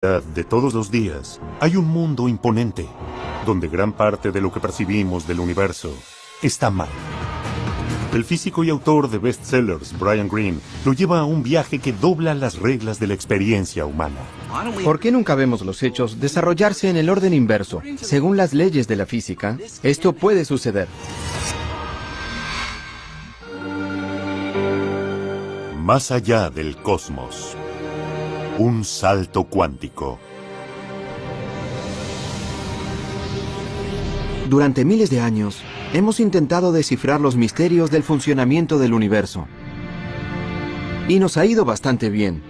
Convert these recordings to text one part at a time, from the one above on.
de todos los días, hay un mundo imponente, donde gran parte de lo que percibimos del universo está mal. El físico y autor de bestsellers, Brian Greene, lo lleva a un viaje que dobla las reglas de la experiencia humana. ¿Por qué nunca vemos los hechos desarrollarse en el orden inverso? Según las leyes de la física, esto puede suceder. Más allá del cosmos. Un salto cuántico. Durante miles de años, hemos intentado descifrar los misterios del funcionamiento del universo. Y nos ha ido bastante bien.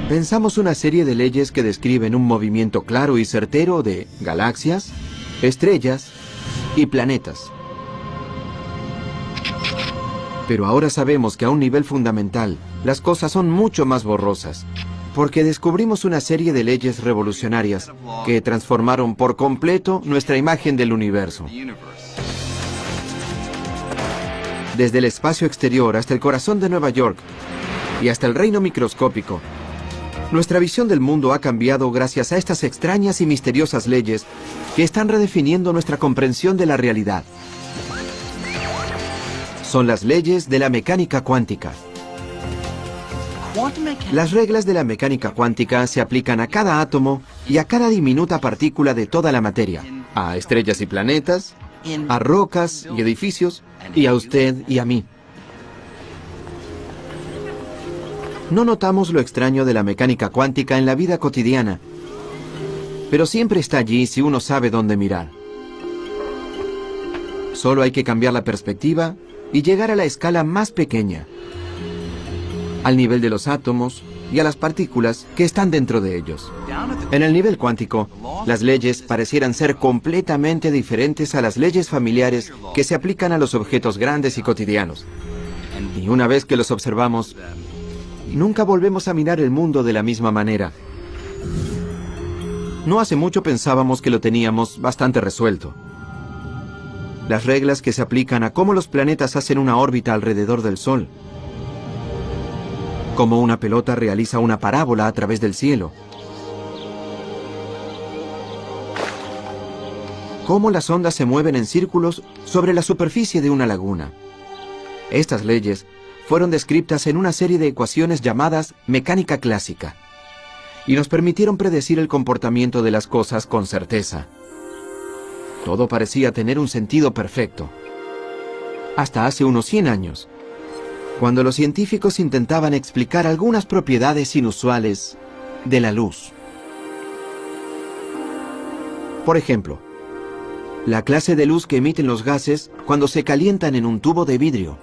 Pensamos una serie de leyes que describen un movimiento claro y certero de galaxias, estrellas y planetas. Pero ahora sabemos que a un nivel fundamental, las cosas son mucho más borrosas, porque descubrimos una serie de leyes revolucionarias que transformaron por completo nuestra imagen del universo. Desde el espacio exterior hasta el corazón de Nueva York y hasta el reino microscópico, nuestra visión del mundo ha cambiado gracias a estas extrañas y misteriosas leyes que están redefiniendo nuestra comprensión de la realidad. Son las leyes de la mecánica cuántica. Las reglas de la mecánica cuántica se aplican a cada átomo y a cada diminuta partícula de toda la materia, a estrellas y planetas, a rocas y edificios, y a usted y a mí. No notamos lo extraño de la mecánica cuántica en la vida cotidiana, pero siempre está allí si uno sabe dónde mirar. Solo hay que cambiar la perspectiva y llegar a la escala más pequeña, al nivel de los átomos y a las partículas que están dentro de ellos. En el nivel cuántico, las leyes parecieran ser completamente diferentes a las leyes familiares que se aplican a los objetos grandes y cotidianos. Y una vez que los observamos, nunca volvemos a mirar el mundo de la misma manera. No hace mucho pensábamos que lo teníamos bastante resuelto. Las reglas que se aplican a cómo los planetas hacen una órbita alrededor del Sol, cómo una pelota realiza una parábola a través del cielo, cómo las ondas se mueven en círculos sobre la superficie de una laguna. Estas leyes fueron descritas en una serie de ecuaciones llamadas mecánica clásica y nos permitieron predecir el comportamiento de las cosas con certeza. Todo parecía tener un sentido perfecto. Hasta hace unos 100 años, cuando los científicos intentaban explicar algunas propiedades inusuales de la luz. Por ejemplo, la clase de luz que emiten los gases cuando se calientan en un tubo de vidrio.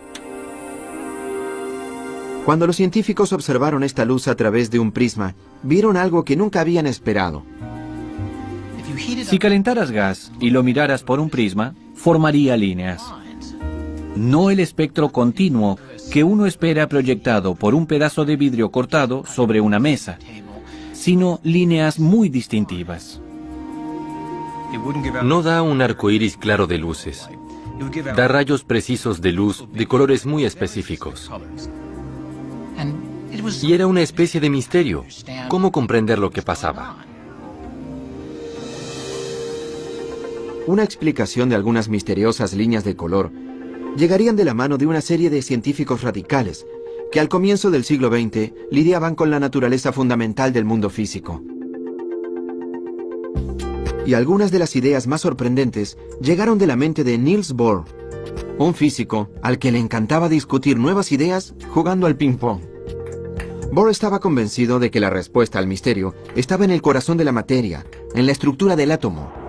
Cuando los científicos observaron esta luz a través de un prisma, vieron algo que nunca habían esperado. Si calentaras gas y lo miraras por un prisma, formaría líneas. No el espectro continuo que uno espera proyectado por un pedazo de vidrio cortado sobre una mesa, sino líneas muy distintivas. No da un arco iris claro de luces. Da rayos precisos de luz de colores muy específicos. Y era una especie de misterio. ¿Cómo comprender lo que pasaba? Una explicación de algunas misteriosas líneas de color llegarían de la mano de una serie de científicos radicales que al comienzo del siglo XX lidiaban con la naturaleza fundamental del mundo físico. Y algunas de las ideas más sorprendentes llegaron de la mente de Niels Bohr, un físico al que le encantaba discutir nuevas ideas jugando al ping-pong. Bohr estaba convencido de que la respuesta al misterio estaba en el corazón de la materia, en la estructura del átomo.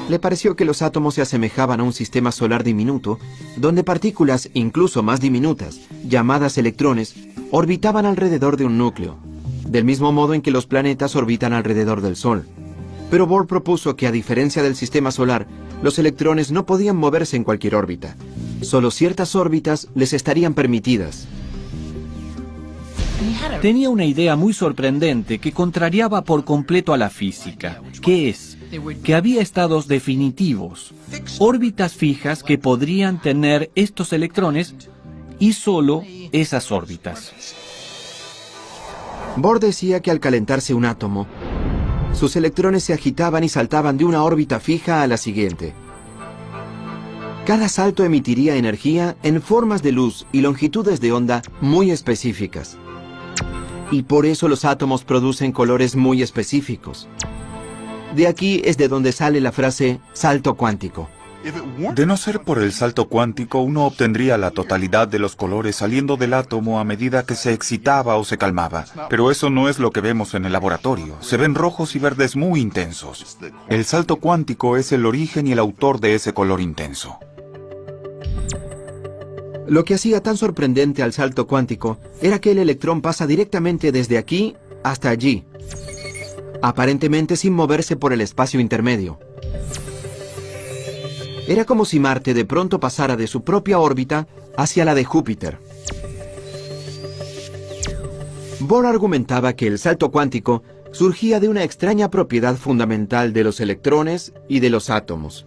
Le pareció que los átomos se asemejaban a un sistema solar diminuto, donde partículas incluso más diminutas, llamadas electrones, orbitaban alrededor de un núcleo, del mismo modo en que los planetas orbitan alrededor del Sol. Pero Bohr propuso que, a diferencia del sistema solar, los electrones no podían moverse en cualquier órbita. Solo ciertas órbitas les estarían permitidas. Tenía una idea muy sorprendente que contrariaba por completo a la física, que es que había estados definitivos, órbitas fijas que podrían tener estos electrones y solo esas órbitas. Bohr decía que al calentarse un átomo, sus electrones se agitaban y saltaban de una órbita fija a la siguiente. Cada salto emitiría energía en formas de luz y longitudes de onda muy específicas. Y por eso los átomos producen colores muy específicos. De aquí es de donde sale la frase salto cuántico. De no ser por el salto cuántico, uno obtendría la totalidad de los colores saliendo del átomo a medida que se excitaba o se calmaba. Pero eso no es lo que vemos en el laboratorio. Se ven rojos y verdes muy intensos. El salto cuántico es el origen y el autor de ese color intenso. Lo que hacía tan sorprendente al salto cuántico era que el electrón pasa directamente desde aquí hasta allí, aparentemente sin moverse por el espacio intermedio. Era como si Marte de pronto pasara de su propia órbita hacia la de Júpiter. Bohr argumentaba que el salto cuántico surgía de una extraña propiedad fundamental de los electrones y de los átomos,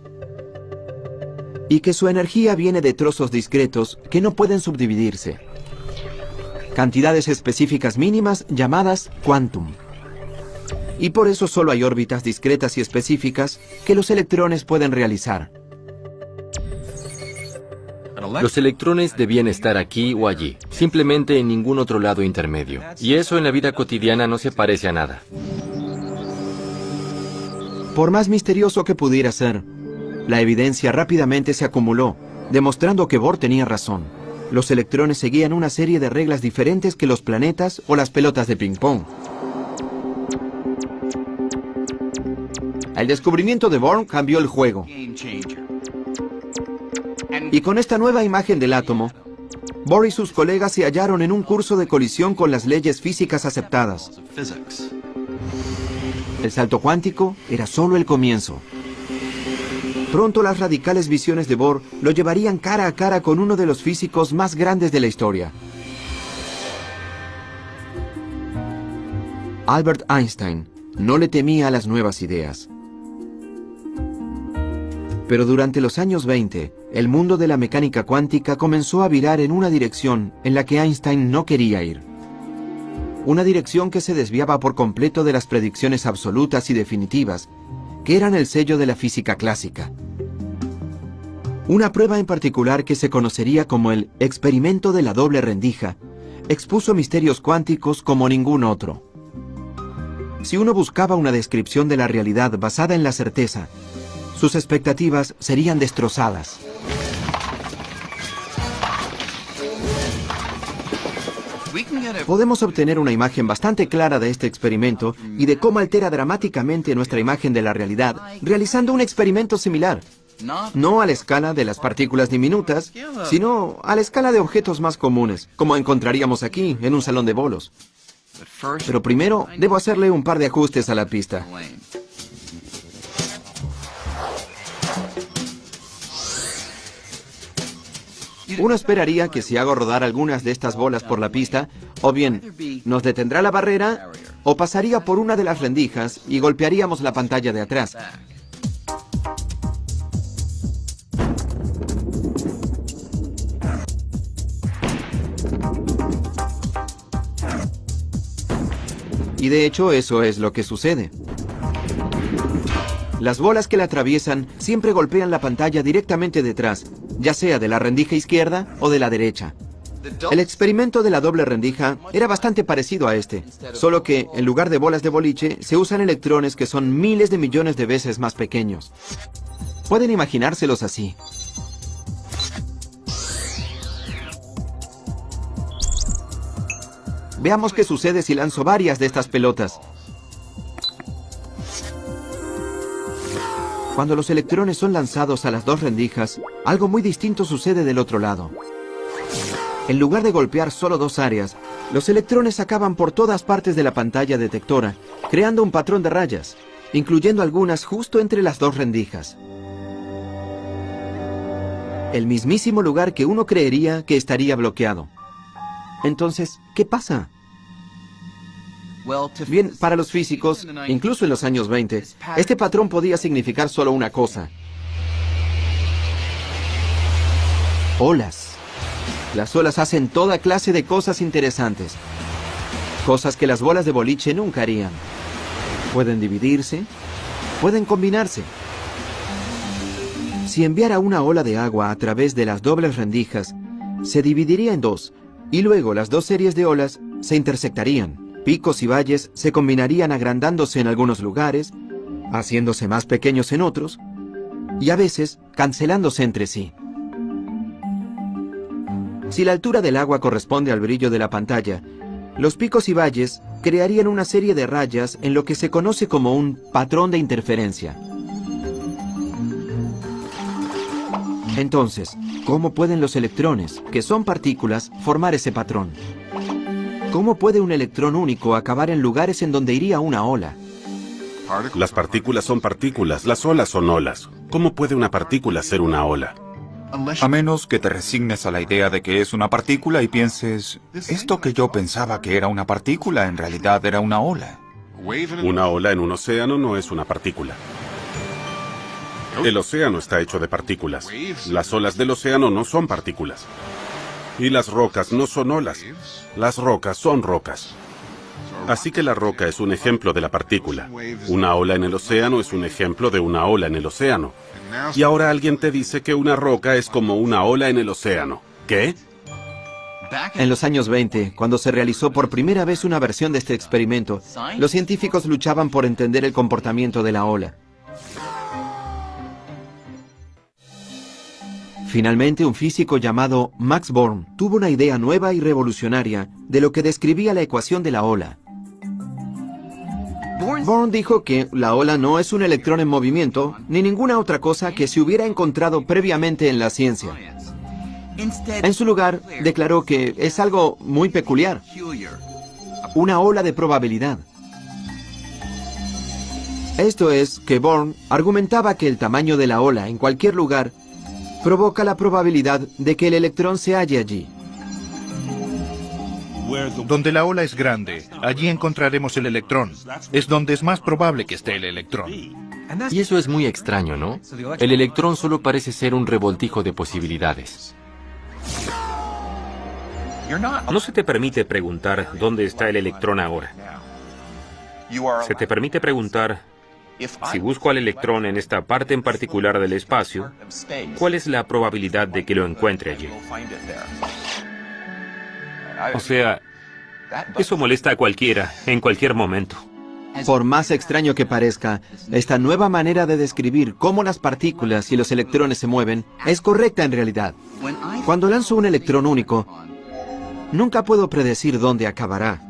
y que su energía viene de trozos discretos que no pueden subdividirse, cantidades específicas mínimas llamadas quantum. Y por eso solo hay órbitas discretas y específicas que los electrones pueden realizar. Los electrones debían estar aquí o allí, simplemente en ningún otro lado intermedio. Y eso en la vida cotidiana no se parece a nada. Por más misterioso que pudiera ser, la evidencia rápidamente se acumuló, demostrando que Bohr tenía razón. Los electrones seguían una serie de reglas diferentes que los planetas o las pelotas de ping-pong. El descubrimiento de Bohr cambió el juego. Y con esta nueva imagen del átomo, Bohr y sus colegas se hallaron en un curso de colisión con las leyes físicas aceptadas. El salto cuántico era solo el comienzo. Pronto las radicales visiones de Bohr lo llevarían cara a cara con uno de los físicos más grandes de la historia. Albert Einstein no le temía a las nuevas ideas. Pero durante los años 20, el mundo de la mecánica cuántica comenzó a virar en una dirección en la que Einstein no quería ir. Una dirección que se desviaba por completo de las predicciones absolutas y definitivas, que eran el sello de la física clásica. Una prueba en particular que se conocería como el experimento de la doble rendija, expuso misterios cuánticos como ningún otro. Si uno buscaba una descripción de la realidad basada en la certeza, sus expectativas serían destrozadas. Podemos obtener una imagen bastante clara de este experimento y de cómo altera dramáticamente nuestra imagen de la realidad, realizando un experimento similar. No a la escala de las partículas diminutas, sino a la escala de objetos más comunes, como encontraríamos aquí, en un salón de bolos. Pero primero, debo hacerle un par de ajustes a la pista. Uno esperaría que si hago rodar algunas de estas bolas por la pista, o bien nos detendrá la barrera, o pasaría por una de las rendijas y golpearíamos la pantalla de atrás. Y de hecho eso es lo que sucede. Las bolas que la atraviesan siempre golpean la pantalla directamente detrás, ya sea de la rendija izquierda o de la derecha. El experimento de la doble rendija era bastante parecido a este, solo que en lugar de bolas de boliche se usan electrones que son miles de millones de veces más pequeños. Pueden imaginárselos así. Veamos qué sucede si lanzo varias de estas pelotas. Cuando los electrones son lanzados a las dos rendijas, algo muy distinto sucede del otro lado. En lugar de golpear solo dos áreas, los electrones acaban por todas partes de la pantalla detectora, creando un patrón de rayas, incluyendo algunas justo entre las dos rendijas. El mismísimo lugar que uno creería que estaría bloqueado. Entonces, ¿qué pasa? Bien, para los físicos, incluso en los años 20, este patrón podía significar solo una cosa. Olas. Las olas hacen toda clase de cosas interesantes. cosas que las bolas de boliche nunca harían. Pueden dividirse, pueden combinarse. Si enviara una ola de agua a través de las dobles rendijas, se dividiría en dos, y luego las dos series de olas se intersectarían. Picos y valles se combinarían agrandándose en algunos lugares, haciéndose más pequeños en otros, y a veces cancelándose entre sí. Si la altura del agua corresponde al brillo de la pantalla, los picos y valles crearían una serie de rayas en lo que se conoce como un patrón de interferencia. Entonces, ¿cómo pueden los electrones, que son partículas, formar ese patrón? ¿Cómo puede un electrón único acabar en lugares en donde iría una ola? Las partículas son partículas, las olas son olas. ¿Cómo puede una partícula ser una ola? A menos que te resignes a la idea de que es una partícula y pienses, esto que yo pensaba que era una partícula en realidad era una ola. Una ola en un océano no es una partícula. El océano está hecho de partículas. Las olas del océano no son partículas. Y las rocas no son olas. Las rocas son rocas. Así que la roca es un ejemplo de la partícula. Una ola en el océano es un ejemplo de una ola en el océano. Y ahora alguien te dice que una roca es como una ola en el océano. ¿Qué? En los años 20, cuando se realizó por primera vez una versión de este experimento, los científicos luchaban por entender el comportamiento de la ola. Finalmente, un físico llamado Max Born tuvo una idea nueva y revolucionaria de lo que describía la ecuación de la ola. Born dijo que la ola no es un electrón en movimiento, ni ninguna otra cosa que se hubiera encontrado previamente en la ciencia. En su lugar, declaró que es algo muy peculiar, una ola de probabilidad. Esto es que Born argumentaba que el tamaño de la ola en cualquier lugar provoca la probabilidad de que el electrón se halle allí. Donde la ola es grande, allí encontraremos el electrón. Es donde es más probable que esté el electrón. Y eso es muy extraño, ¿no? El electrón solo parece ser un revoltijo de posibilidades. No se te permite preguntar dónde está el electrón ahora. Se te permite preguntar, si busco al electrón en esta parte en particular del espacio, ¿cuál es la probabilidad de que lo encuentre allí? O sea, eso molesta a cualquiera, en cualquier momento. Por más extraño que parezca, esta nueva manera de describir cómo las partículas y los electrones se mueven es correcta en realidad. Cuando lanzo un electrón único, nunca puedo predecir dónde acabará.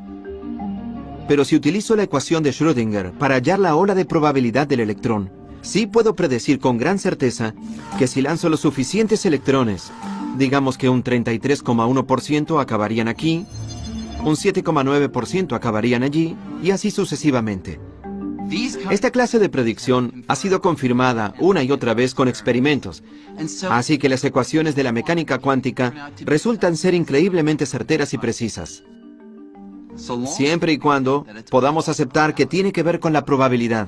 Pero si utilizo la ecuación de Schrödinger para hallar la ola de probabilidad del electrón, sí puedo predecir con gran certeza que si lanzo los suficientes electrones, digamos que un 33,1% acabarían aquí, un 7,9% acabarían allí, y así sucesivamente. Esta clase de predicción ha sido confirmada una y otra vez con experimentos, así que las ecuaciones de la mecánica cuántica resultan ser increíblemente certeras y precisas. Siempre y cuando podamos aceptar que tiene que ver con la probabilidad.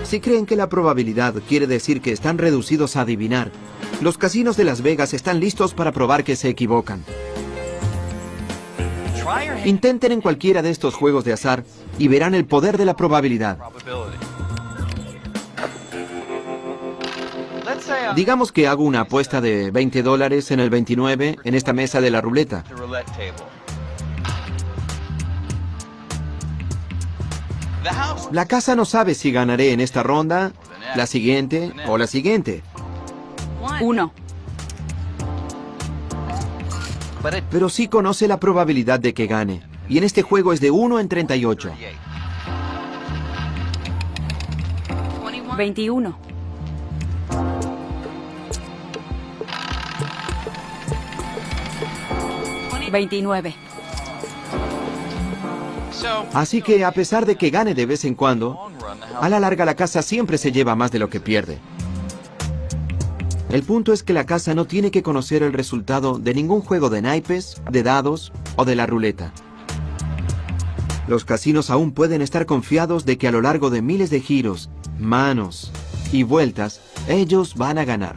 Si creen que la probabilidad quiere decir que están reducidos a adivinar, los casinos de Las Vegas están listos para probar que se equivocan. Intenten en cualquiera de estos juegos de azar y verán el poder de la probabilidad. Digamos que hago una apuesta de $20 en el 29 en esta mesa de la ruleta. La casa no sabe si ganaré en esta ronda, la siguiente o la siguiente. 1. Pero sí conoce la probabilidad de que gane. Y en este juego es de 1 en 38. 21. 29. Así que a pesar de que gane de vez en cuando, a la larga la casa siempre se lleva más de lo que pierde. El punto es que la casa no tiene que conocer el resultado de ningún juego de naipes, de dados o de la ruleta. Los casinos aún pueden estar confiados de que a lo largo de miles de giros, manos y vueltas, ellos van a ganar.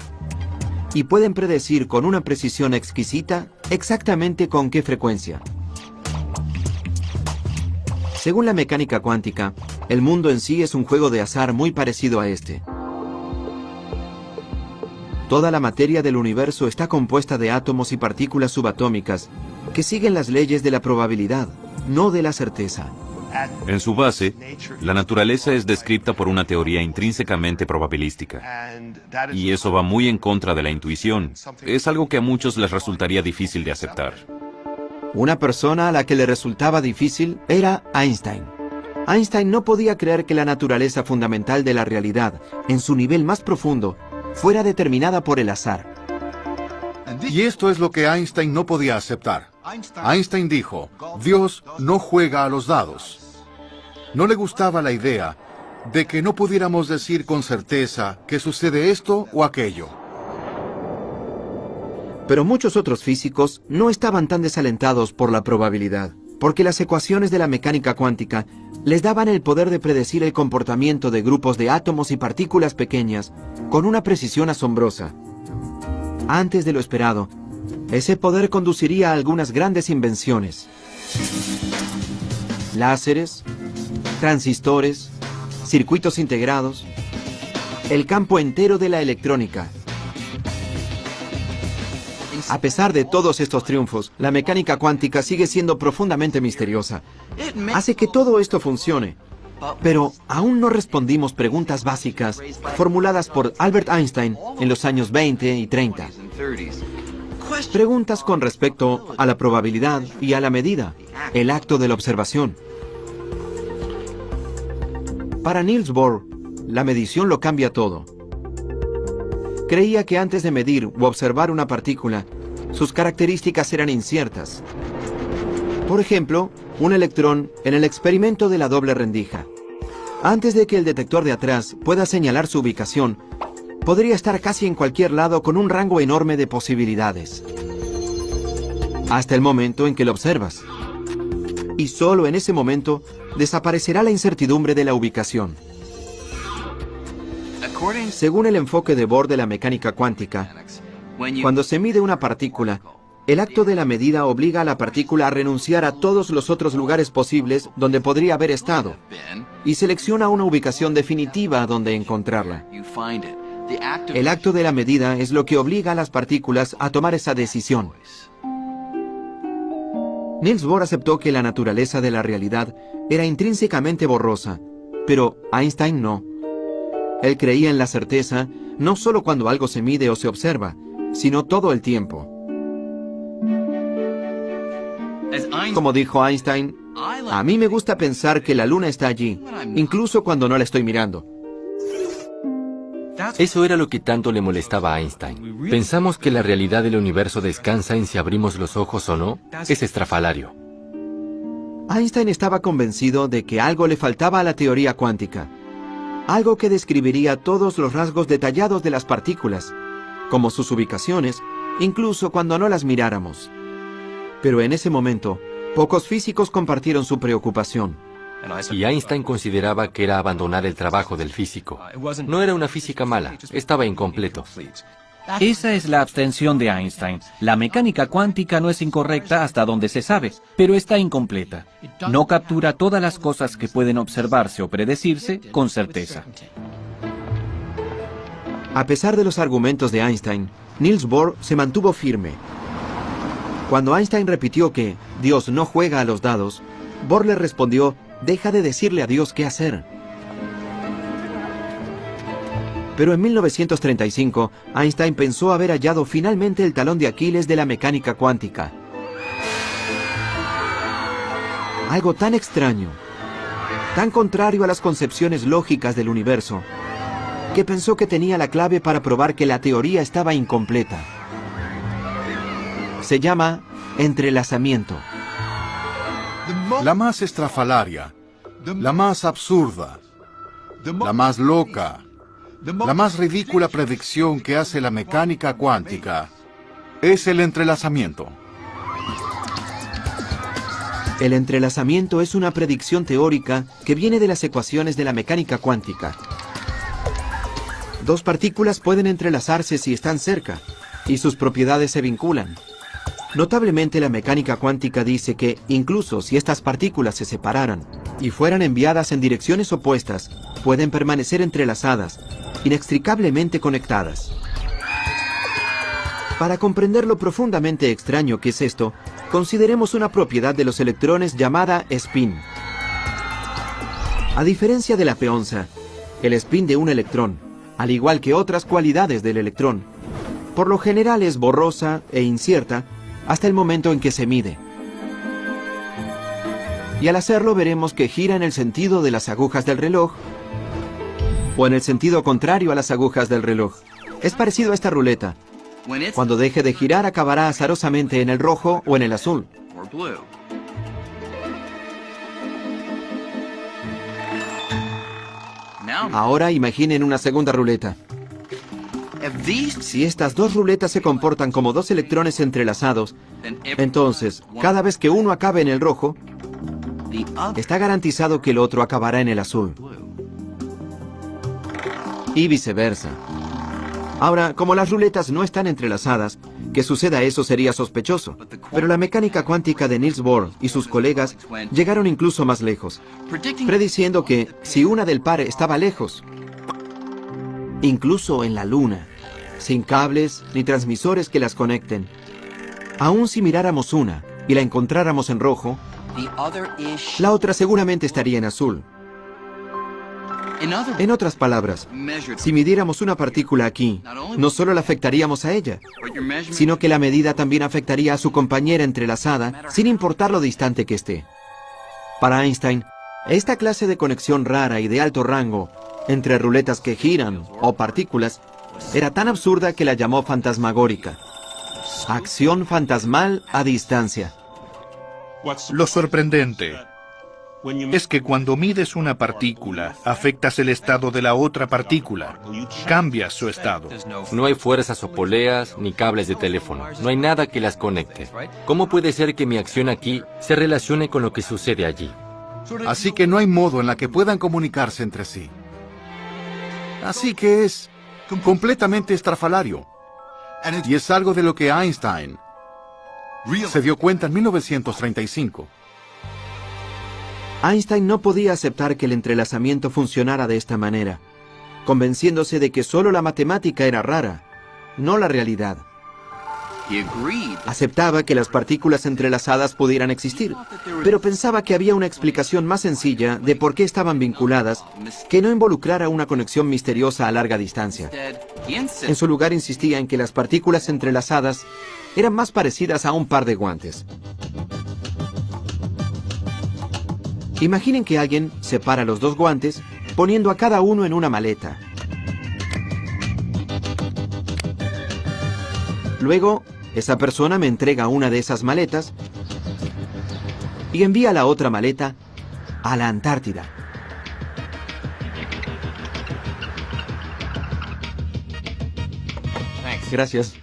y pueden predecir con una precisión exquisita exactamente con qué frecuencia. Según la mecánica cuántica, el mundo en sí es un juego de azar muy parecido a este. Toda la materia del universo está compuesta de átomos y partículas subatómicas que siguen las leyes de la probabilidad, no de la certeza. En su base, la naturaleza es descrita por una teoría intrínsecamente probabilística. Y eso va muy en contra de la intuición. Es algo que a muchos les resultaría difícil de aceptar. Una persona a la que le resultaba difícil era Einstein. Einstein no podía creer que la naturaleza fundamental de la realidad, en su nivel más profundo, fuera determinada por el azar. Y esto es lo que Einstein no podía aceptar. Einstein dijo, Dios no juega a los dados. No le gustaba la idea de que no pudiéramos decir con certeza que sucede esto o aquello. Pero muchos otros físicos no estaban tan desalentados por la probabilidad, porque las ecuaciones de la mecánica cuántica les daban el poder de predecir el comportamiento de grupos de átomos y partículas pequeñas con una precisión asombrosa. Antes de lo esperado, ese poder conduciría a algunas grandes invenciones. Láseres, transistores, circuitos integrados, el campo entero de la electrónica. A pesar de todos estos triunfos, la mecánica cuántica sigue siendo profundamente misteriosa. Hace que todo esto funcione, pero aún no respondimos preguntas básicas formuladas por Albert Einstein en los años 20 y 30. Preguntas con respecto a la probabilidad y a la medida, el acto de la observación. Para Niels Bohr, la medición lo cambia todo. Creía que antes de medir u observar una partícula, sus características eran inciertas. Por ejemplo, un electrón en el experimento de la doble rendija. Antes de que el detector de atrás pueda señalar su ubicación, podría estar casi en cualquier lado con un rango enorme de posibilidades. Hasta el momento en que lo observas. Y solo en ese momento desaparecerá la incertidumbre de la ubicación. Según el enfoque de Bohr de la mecánica cuántica, cuando se mide una partícula, el acto de la medida obliga a la partícula a renunciar a todos los otros lugares posibles donde podría haber estado y selecciona una ubicación definitiva donde encontrarla. El acto de la medida es lo que obliga a las partículas a tomar esa decisión. Niels Bohr aceptó que la naturaleza de la realidad era intrínsecamente borrosa, pero Einstein no. Él creía en la certeza no solo cuando algo se mide o se observa, sino todo el tiempo. Como dijo Einstein, a mí me gusta pensar que la luna está allí, incluso cuando no la estoy mirando. Eso era lo que tanto le molestaba a Einstein. ¿Pensamos que la realidad del universo descansa en si abrimos los ojos o no? Es estrafalario. Einstein estaba convencido de que algo le faltaba a la teoría cuántica. Algo que describiría todos los rasgos detallados de las partículas, como sus ubicaciones, incluso cuando no las miráramos. Pero en ese momento, pocos físicos compartieron su preocupación. Y Einstein consideraba que era abandonar el trabajo del físico. No era una física mala, estaba incompleto. Esa es la abstención de Einstein. La mecánica cuántica no es incorrecta hasta donde se sabe, pero está incompleta. No captura todas las cosas que pueden observarse o predecirse con certeza. A pesar de los argumentos de Einstein, Niels Bohr se mantuvo firme. Cuando Einstein repitió que Dios no juega a los dados, Bohr le respondió: deja de decirle a Dios qué hacer. Pero en 1935, Einstein pensó haber hallado finalmente el talón de Aquiles de la mecánica cuántica. Algo tan extraño, tan contrario a las concepciones lógicas del universo, que pensó que tenía la clave para probar que la teoría estaba incompleta. Se llama entrelazamiento. La más estrafalaria, la más absurda, la más loca, la más ridícula predicción que hace la mecánica cuántica es el entrelazamiento. El entrelazamiento es una predicción teórica que viene de las ecuaciones de la mecánica cuántica. Dos partículas pueden entrelazarse si están cerca, y sus propiedades se vinculan. Notablemente, la mecánica cuántica dice que, incluso si estas partículas se separaran y fueran enviadas en direcciones opuestas, pueden permanecer entrelazadas, inextricablemente conectadas. Para comprender lo profundamente extraño que es esto, consideremos una propiedad de los electrones llamada spin. A diferencia de la peonza, el spin de un electrón, al igual que otras cualidades del electrón, por lo general es borrosa e incierta hasta el momento en que se mide. Y al hacerlo veremos que gira en el sentido de las agujas del reloj o en el sentido contrario a las agujas del reloj. Es parecido a esta ruleta. Cuando deje de girar acabará azarosamente en el rojo o en el azul. Ahora imaginen una segunda ruleta. Si estas dos ruletas se comportan como dos electrones entrelazados, entonces, cada vez que uno acabe en el rojo, está garantizado que el otro acabará en el azul. Y viceversa. Ahora, como las ruletas no están entrelazadas, que suceda eso sería sospechoso. Pero la mecánica cuántica de Niels Bohr y sus colegas llegaron incluso más lejos, prediciendo que si una del par estaba lejos, incluso en la Luna, sin cables ni transmisores que las conecten, aun si miráramos una y la encontráramos en rojo, la otra seguramente estaría en azul. En otras palabras, si midiéramos una partícula aquí, no solo la afectaríamos a ella, sino que la medida también afectaría a su compañera entrelazada, sin importar lo distante que esté. Para Einstein, esta clase de conexión rara y de alto rango entre ruletas que giran o partículas era tan absurda que la llamó fantasmagórica. Acción fantasmal a distancia. Lo sorprendente es que cuando mides una partícula, afectas el estado de la otra partícula. Cambias su estado. No hay fuerzas o poleas ni cables de teléfono. No hay nada que las conecte. ¿Cómo puede ser que mi acción aquí se relacione con lo que sucede allí? Así que no hay modo en la que puedan comunicarse entre sí. Así que es completamente estrafalario. Y es algo de lo que Einstein se dio cuenta en 1935. Einstein no podía aceptar que el entrelazamiento funcionara de esta manera, convenciéndose de que solo la matemática era rara, no la realidad. Aceptaba que las partículas entrelazadas pudieran existir, pero pensaba que había una explicación más sencilla de por qué estaban vinculadas que no involucrara una conexión misteriosa a larga distancia. En su lugar insistía en que las partículas entrelazadas eran más parecidas a un par de guantes. Imaginen que alguien separa los dos guantes poniendo a cada uno en una maleta. Luego, esa persona me entrega una de esas maletas y envía la otra maleta a la Antártida. Gracias.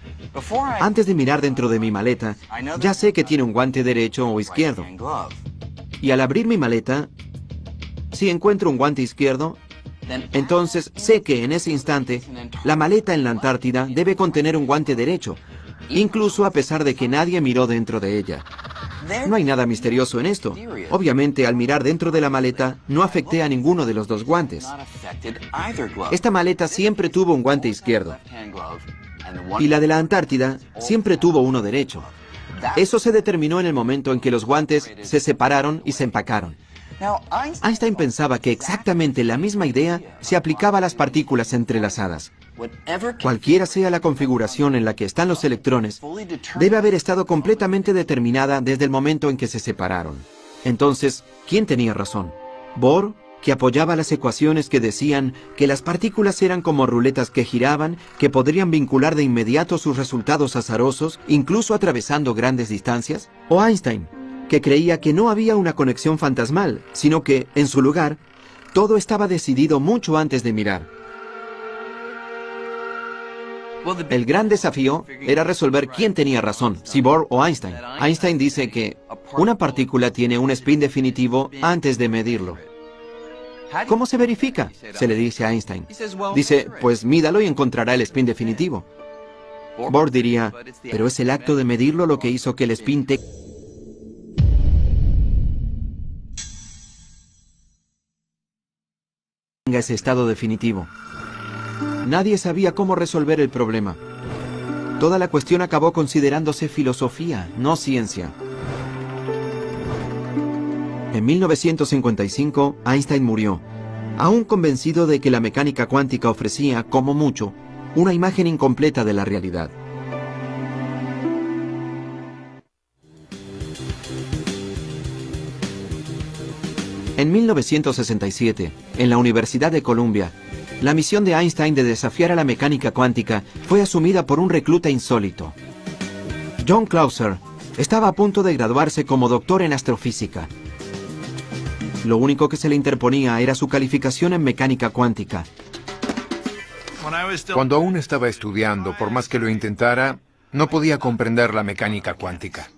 Antes de mirar dentro de mi maleta, ya sé que tiene un guante derecho o izquierdo. Y al abrir mi maleta, si encuentro un guante izquierdo, entonces sé que en ese instante, la maleta en la Antártida debe contener un guante derecho, incluso a pesar de que nadie miró dentro de ella. No hay nada misterioso en esto. Obviamente, al mirar dentro de la maleta, no afecté a ninguno de los dos guantes. Esta maleta siempre tuvo un guante izquierdo. Y la de la Antártida siempre tuvo uno derecho. Eso se determinó en el momento en que los guantes se separaron y se empacaron. Einstein pensaba que exactamente la misma idea se aplicaba a las partículas entrelazadas. Cualquiera sea la configuración en la que están los electrones, debe haber estado completamente determinada desde el momento en que se separaron. Entonces, ¿quién tenía razón? ¿Bohr, que apoyaba las ecuaciones que decían que las partículas eran como ruletas que giraban, que podrían vincular de inmediato sus resultados azarosos, incluso atravesando grandes distancias? ¿O Einstein, que creía que no había una conexión fantasmal, sino que, en su lugar, todo estaba decidido mucho antes de mirar? El gran desafío era resolver quién tenía razón, si Bohr o Einstein. Einstein dice que una partícula tiene un spin definitivo antes de medirlo. ¿Cómo se verifica?, se le dice a Einstein. Dice, pues mídalo y encontrará el spin definitivo. Bohr diría, pero es el acto de medirlo lo que hizo que el spin tenga ese estado definitivo. Nadie sabía cómo resolver el problema. Toda la cuestión acabó considerándose filosofía, no ciencia. En 1955, Einstein murió, aún convencido de que la mecánica cuántica ofrecía, como mucho, una imagen incompleta de la realidad. En 1967, en la Universidad de Columbia, la misión de Einstein de desafiar a la mecánica cuántica fue asumida por un recluta insólito. John Clauser estaba a punto de graduarse como doctor en astrofísica. Lo único que se le interponía era su calificación en mecánica cuántica. Cuando aún estaba estudiando, por más que lo intentara, no podía comprender la mecánica cuántica.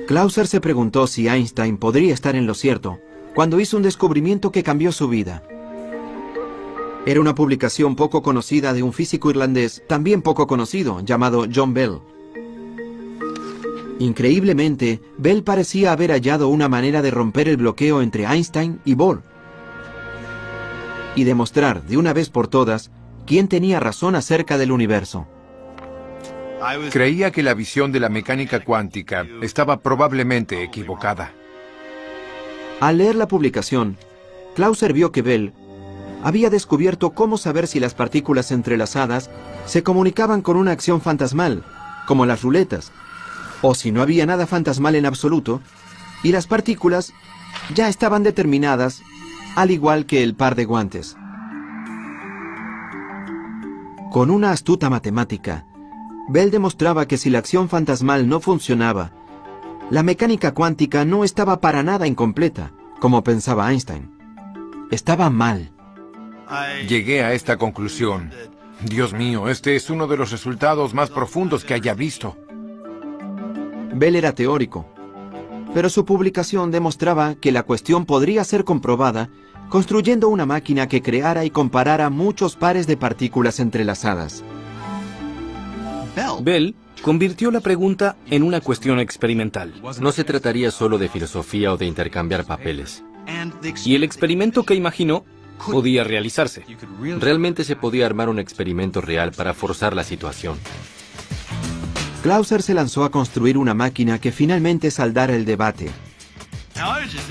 Clauser se preguntó si Einstein podría estar en lo cierto cuando hizo un descubrimiento que cambió su vida. Era una publicación poco conocida de un físico irlandés, también poco conocido, llamado John Bell. Increíblemente, Bell parecía haber hallado una manera de romper el bloqueo entre Einstein y Bohr y demostrar de una vez por todas quién tenía razón acerca del universo. Creía que la visión de la mecánica cuántica estaba probablemente equivocada. Al leer la publicación, Clauser vio que Bell había descubierto cómo saber si las partículas entrelazadas se comunicaban con una acción fantasmal, como las ruletas, o si no había nada fantasmal en absoluto, y las partículas ya estaban determinadas, al igual que el par de guantes. Con una astuta matemática, Bell demostraba que si la acción fantasmal no funcionaba, la mecánica cuántica no estaba para nada incompleta, como pensaba Einstein. Estaba mal. Llegué a esta conclusión. Dios mío, este es uno de los resultados más profundos que haya visto. Bell era teórico, pero su publicación demostraba que la cuestión podría ser comprobada construyendo una máquina que creara y comparara muchos pares de partículas entrelazadas. Bell convirtió la pregunta en una cuestión experimental. No se trataría solo de filosofía o de intercambiar papeles. Y el experimento que imaginó podía realizarse. Realmente se podía armar un experimento real para forzar la situación. Clauser se lanzó a construir una máquina que finalmente saldara el debate.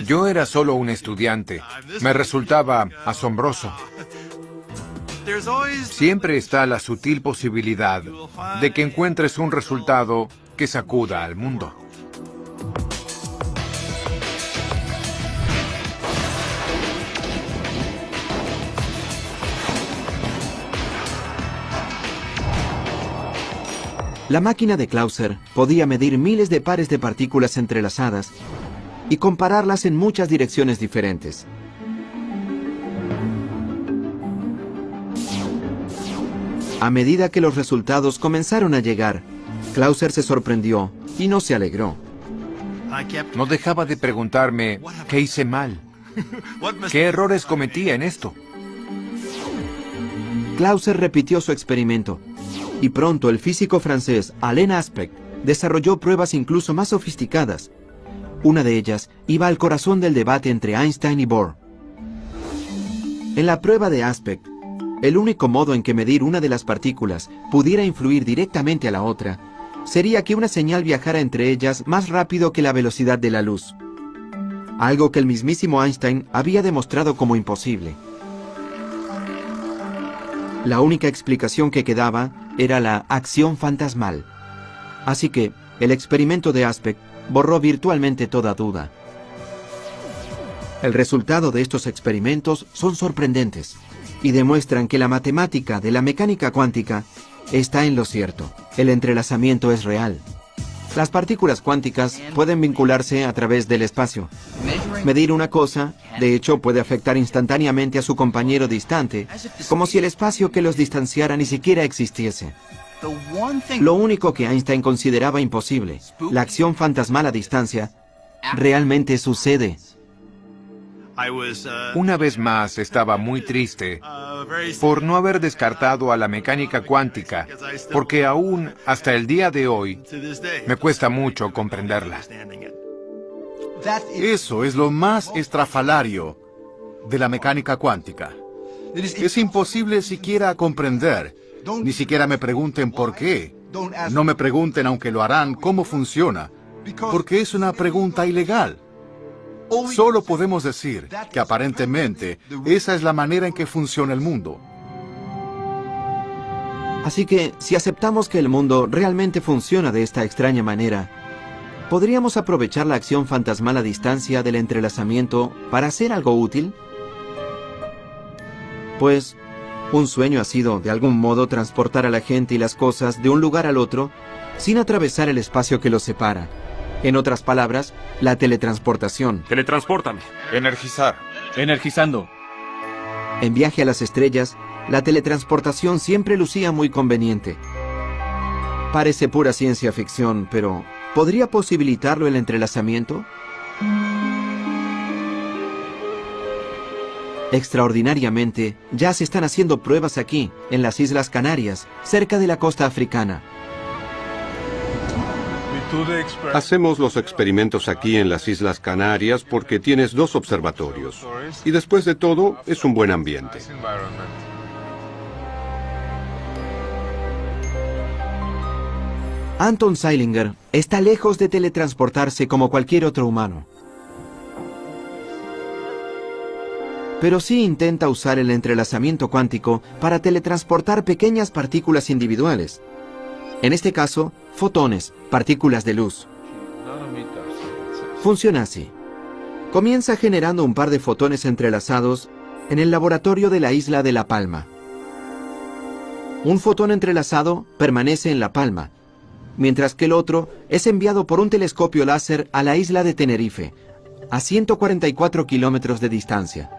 Yo era solo un estudiante. Me resultaba asombroso. Siempre está la sutil posibilidad de que encuentres un resultado que sacuda al mundo. La máquina de Clauser podía medir miles de pares de partículas entrelazadas y compararlas en muchas direcciones diferentes. A medida que los resultados comenzaron a llegar, Clauser se sorprendió y no se alegró. No dejaba de preguntarme qué hice mal, qué errores cometía en esto. Clauser repitió su experimento, y pronto el físico francés Alain Aspect desarrolló pruebas incluso más sofisticadas. Una de ellas iba al corazón del debate entre Einstein y Bohr. En la prueba de Aspect, el único modo en que medir una de las partículas pudiera influir directamente a la otra sería que una señal viajara entre ellas más rápido que la velocidad de la luz, algo que el mismísimo Einstein había demostrado como imposible. La única explicación que quedaba era la acción fantasmal. Así que el experimento de Aspect borró virtualmente toda duda. El resultado de estos experimentos son sorprendentes y demuestran que la matemática de la mecánica cuántica está en lo cierto. El entrelazamiento es real. Las partículas cuánticas pueden vincularse a través del espacio. Medir una cosa, de hecho, puede afectar instantáneamente a su compañero distante, como si el espacio que los distanciara ni siquiera existiese. Lo único que Einstein consideraba imposible, la acción fantasmal a distancia, realmente sucede. Una vez más estaba muy triste por no haber descartado a la mecánica cuántica, porque aún hasta el día de hoy me cuesta mucho comprenderla. Eso es lo más estrafalario de la mecánica cuántica. Es imposible siquiera comprender. Ni siquiera me pregunten por qué. No me pregunten, aunque lo harán, cómo funciona, porque es una pregunta ilegal. Solo podemos decir que aparentemente esa es la manera en que funciona el mundo. Así que, si aceptamos que el mundo realmente funciona de esta extraña manera, ¿podríamos aprovechar la acción fantasmal a distancia del entrelazamiento para hacer algo útil? Pues, un sueño ha sido, de algún modo, transportar a la gente y las cosas de un lugar al otro sin atravesar el espacio que los separa. En otras palabras, la teletransportación. Teletranspórtame. Energizar. Energizando. En Viaje a las Estrellas, la teletransportación siempre lucía muy conveniente. Parece pura ciencia ficción, pero ¿podría posibilitarlo el entrelazamiento? Extraordinariamente, ya se están haciendo pruebas aquí, en las Islas Canarias, cerca de la costa africana. Hacemos los experimentos aquí en las Islas Canarias porque tienes 2 observatorios. Y después de todo, es un buen ambiente. Anton Zeilinger está lejos de teletransportarse como cualquier otro humano. Pero sí intenta usar el entrelazamiento cuántico para teletransportar pequeñas partículas individuales. En este caso, fotones, partículas de luz. Funciona así. Comienza generando un par de fotones entrelazados en el laboratorio de la isla de La Palma. Un fotón entrelazado permanece en La Palma, mientras que el otro es enviado por un telescopio láser a la isla de Tenerife, a 144 kilómetros de distancia.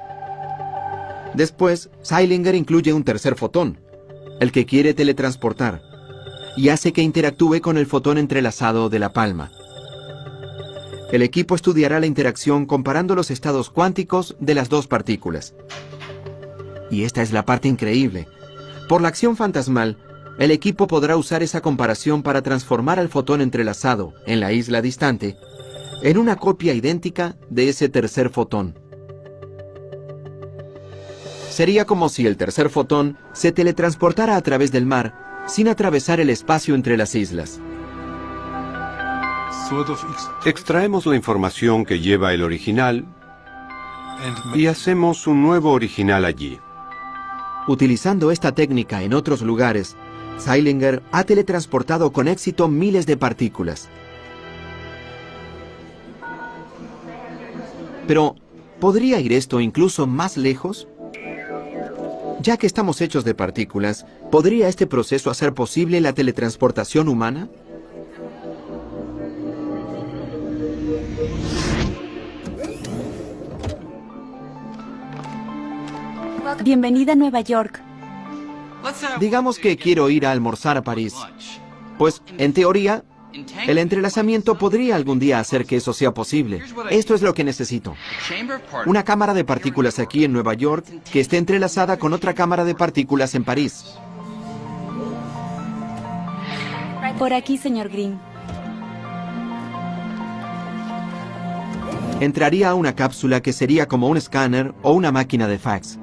Después, Zeilinger incluye un tercer fotón, el que quiere teletransportar, y hace que interactúe con el fotón entrelazado de La Palma. El equipo estudiará la interacción comparando los estados cuánticos de las 2 partículas. Y esta es la parte increíble. Por la acción fantasmal, el equipo podrá usar esa comparación para transformar al fotón entrelazado en la isla distante en una copia idéntica de ese tercer fotón. Sería como si el tercer fotón se teletransportara a través del mar sin atravesar el espacio entre las islas. Extraemos la información que lleva el original y hacemos un nuevo original allí. Utilizando esta técnica en otros lugares, Zeilinger ha teletransportado con éxito miles de partículas. Pero, ¿podría ir esto incluso más lejos? Ya que estamos hechos de partículas, ¿podría este proceso hacer posible la teletransportación humana? Bienvenida a Nueva York. Digamos que quiero ir a almorzar a París. Pues, en teoría, el entrelazamiento podría algún día hacer que eso sea posible. Esto es lo que necesito. Una cámara de partículas aquí en Nueva York que esté entrelazada con otra cámara de partículas en París. Por aquí, señor Green. Entraría a una cápsula que sería como un escáner o una máquina de fax.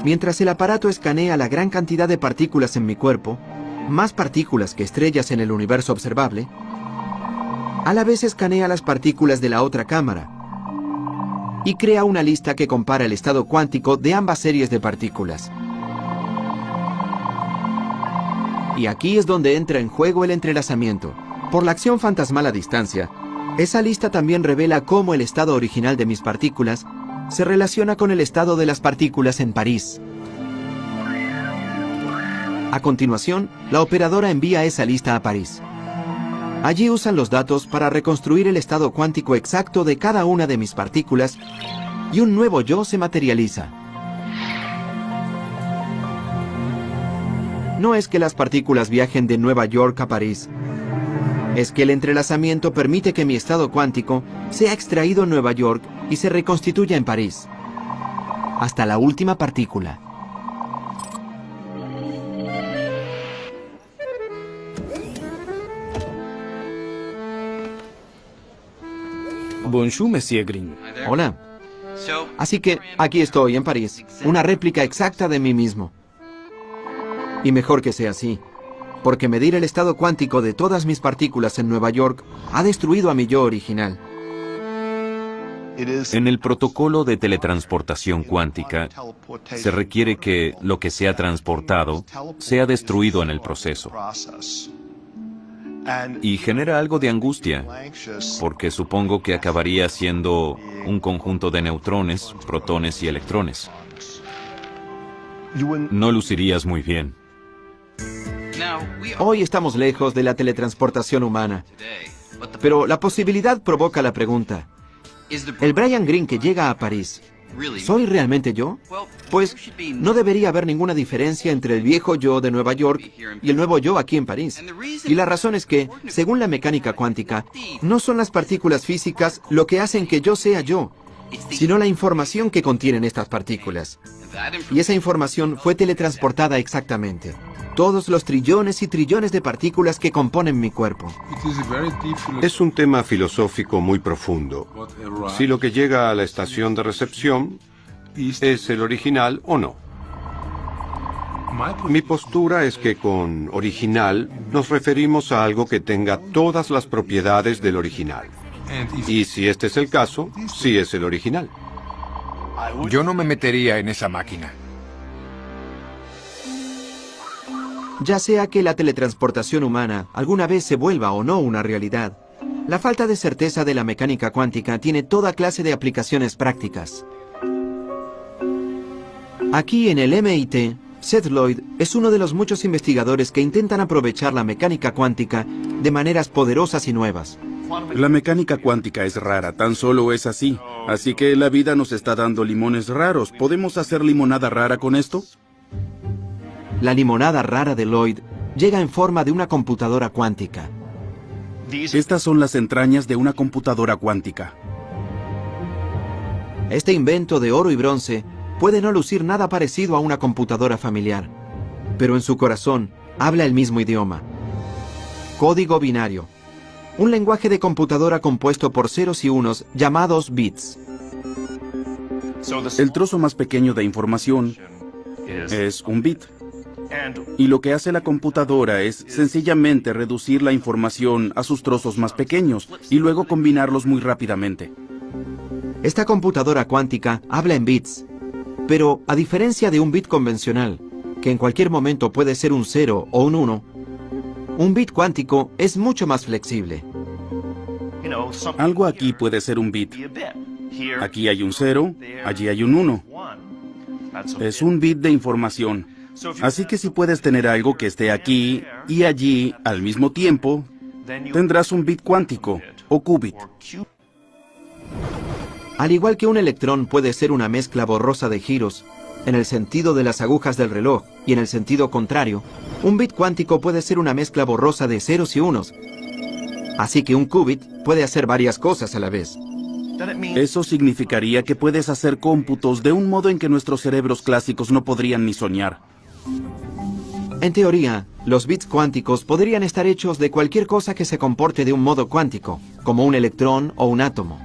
Mientras el aparato escanea la gran cantidad de partículas en mi cuerpo, más partículas que estrellas en el universo observable, a la vez escanea las partículas de la otra cámara y crea una lista que compara el estado cuántico de ambas series de partículas. Y aquí es donde entra en juego el entrelazamiento. Por la acción fantasmal a distancia, esa lista también revela cómo el estado original de mis partículas se relaciona con el estado de las partículas en París. A continuación, la operadora envía esa lista a París. Allí usan los datos para reconstruir el estado cuántico exacto de cada una de mis partículas y un nuevo yo se materializa. No es que las partículas viajen de Nueva York a París. es que el entrelazamiento permite que mi estado cuántico sea extraído en Nueva York y se reconstituya en París, hasta la última partícula. Bonjour, Monsieur Green. Hola. Así que aquí estoy, en París, una réplica exacta de mí mismo. Y mejor que sea así, porque medir el estado cuántico de todas mis partículas en Nueva York ha destruido a mi yo original. En el protocolo de teletransportación cuántica, se requiere que lo que sea transportado sea destruido en el proceso. Y genera algo de angustia, porque supongo que acabaría siendo un conjunto de neutrones, protones y electrones. No lucirías muy bien. Hoy estamos lejos de la teletransportación humana, pero la posibilidad provoca la pregunta. ¿El Brian Greene que llega a París, soy realmente yo? Pues no debería haber ninguna diferencia entre el viejo yo de Nueva York y el nuevo yo aquí en París. Y la razón es que, según la mecánica cuántica, no son las partículas físicas lo que hacen que yo sea yo, sino la información que contienen estas partículas. Y esa información fue teletransportada exactamente. Todos los trillones y trillones de partículas que componen mi cuerpo. Es un tema filosófico muy profundo. Si lo que llega a la estación de recepción es el original o no. Mi postura es que con original nos referimos a algo que tenga todas las propiedades del original. Y si este es el caso, sí es el original. Yo no me metería en esa máquina. Ya sea que la teletransportación humana alguna vez se vuelva o no una realidad, la falta de certeza de la mecánica cuántica tiene toda clase de aplicaciones prácticas. Aquí en el MIT, Seth Lloyd es uno de los muchos investigadores que intentan aprovechar la mecánica cuántica de maneras poderosas y nuevas. La mecánica cuántica es rara, tan solo es así. Así que la vida nos está dando limones raros. ¿Podemos hacer limonada rara con esto? La limonada rara de Lloyd llega en forma de una computadora cuántica. Estas son las entrañas de una computadora cuántica. Este invento de oro y bronce puede no lucir nada parecido a una computadora familiar, pero en su corazón habla el mismo idioma. Código binario. Un lenguaje de computadora compuesto por ceros y unos llamados bits. El trozo más pequeño de información es un bit. Y lo que hace la computadora es sencillamente reducir la información a sus trozos más pequeños y luego combinarlos muy rápidamente. Esta computadora cuántica habla en bits, pero a diferencia de un bit convencional, que en cualquier momento puede ser un 0 o un 1, un bit cuántico es mucho más flexible. Algo aquí puede ser un bit. Aquí hay un 0, allí hay un 1. Es un bit de información. Así que si puedes tener algo que esté aquí y allí al mismo tiempo, tendrás un bit cuántico o qubit. Al igual que un electrón puede ser una mezcla borrosa de giros, en el sentido de las agujas del reloj y en el sentido contrario, un bit cuántico puede ser una mezcla borrosa de ceros y unos. Así que un qubit puede hacer varias cosas a la vez. Eso significaría que puedes hacer cómputos de un modo en que nuestros cerebros clásicos no podrían ni soñar. En teoría, los bits cuánticos podrían estar hechos de cualquier cosa que se comporte de un modo cuántico, como un electrón o un átomo.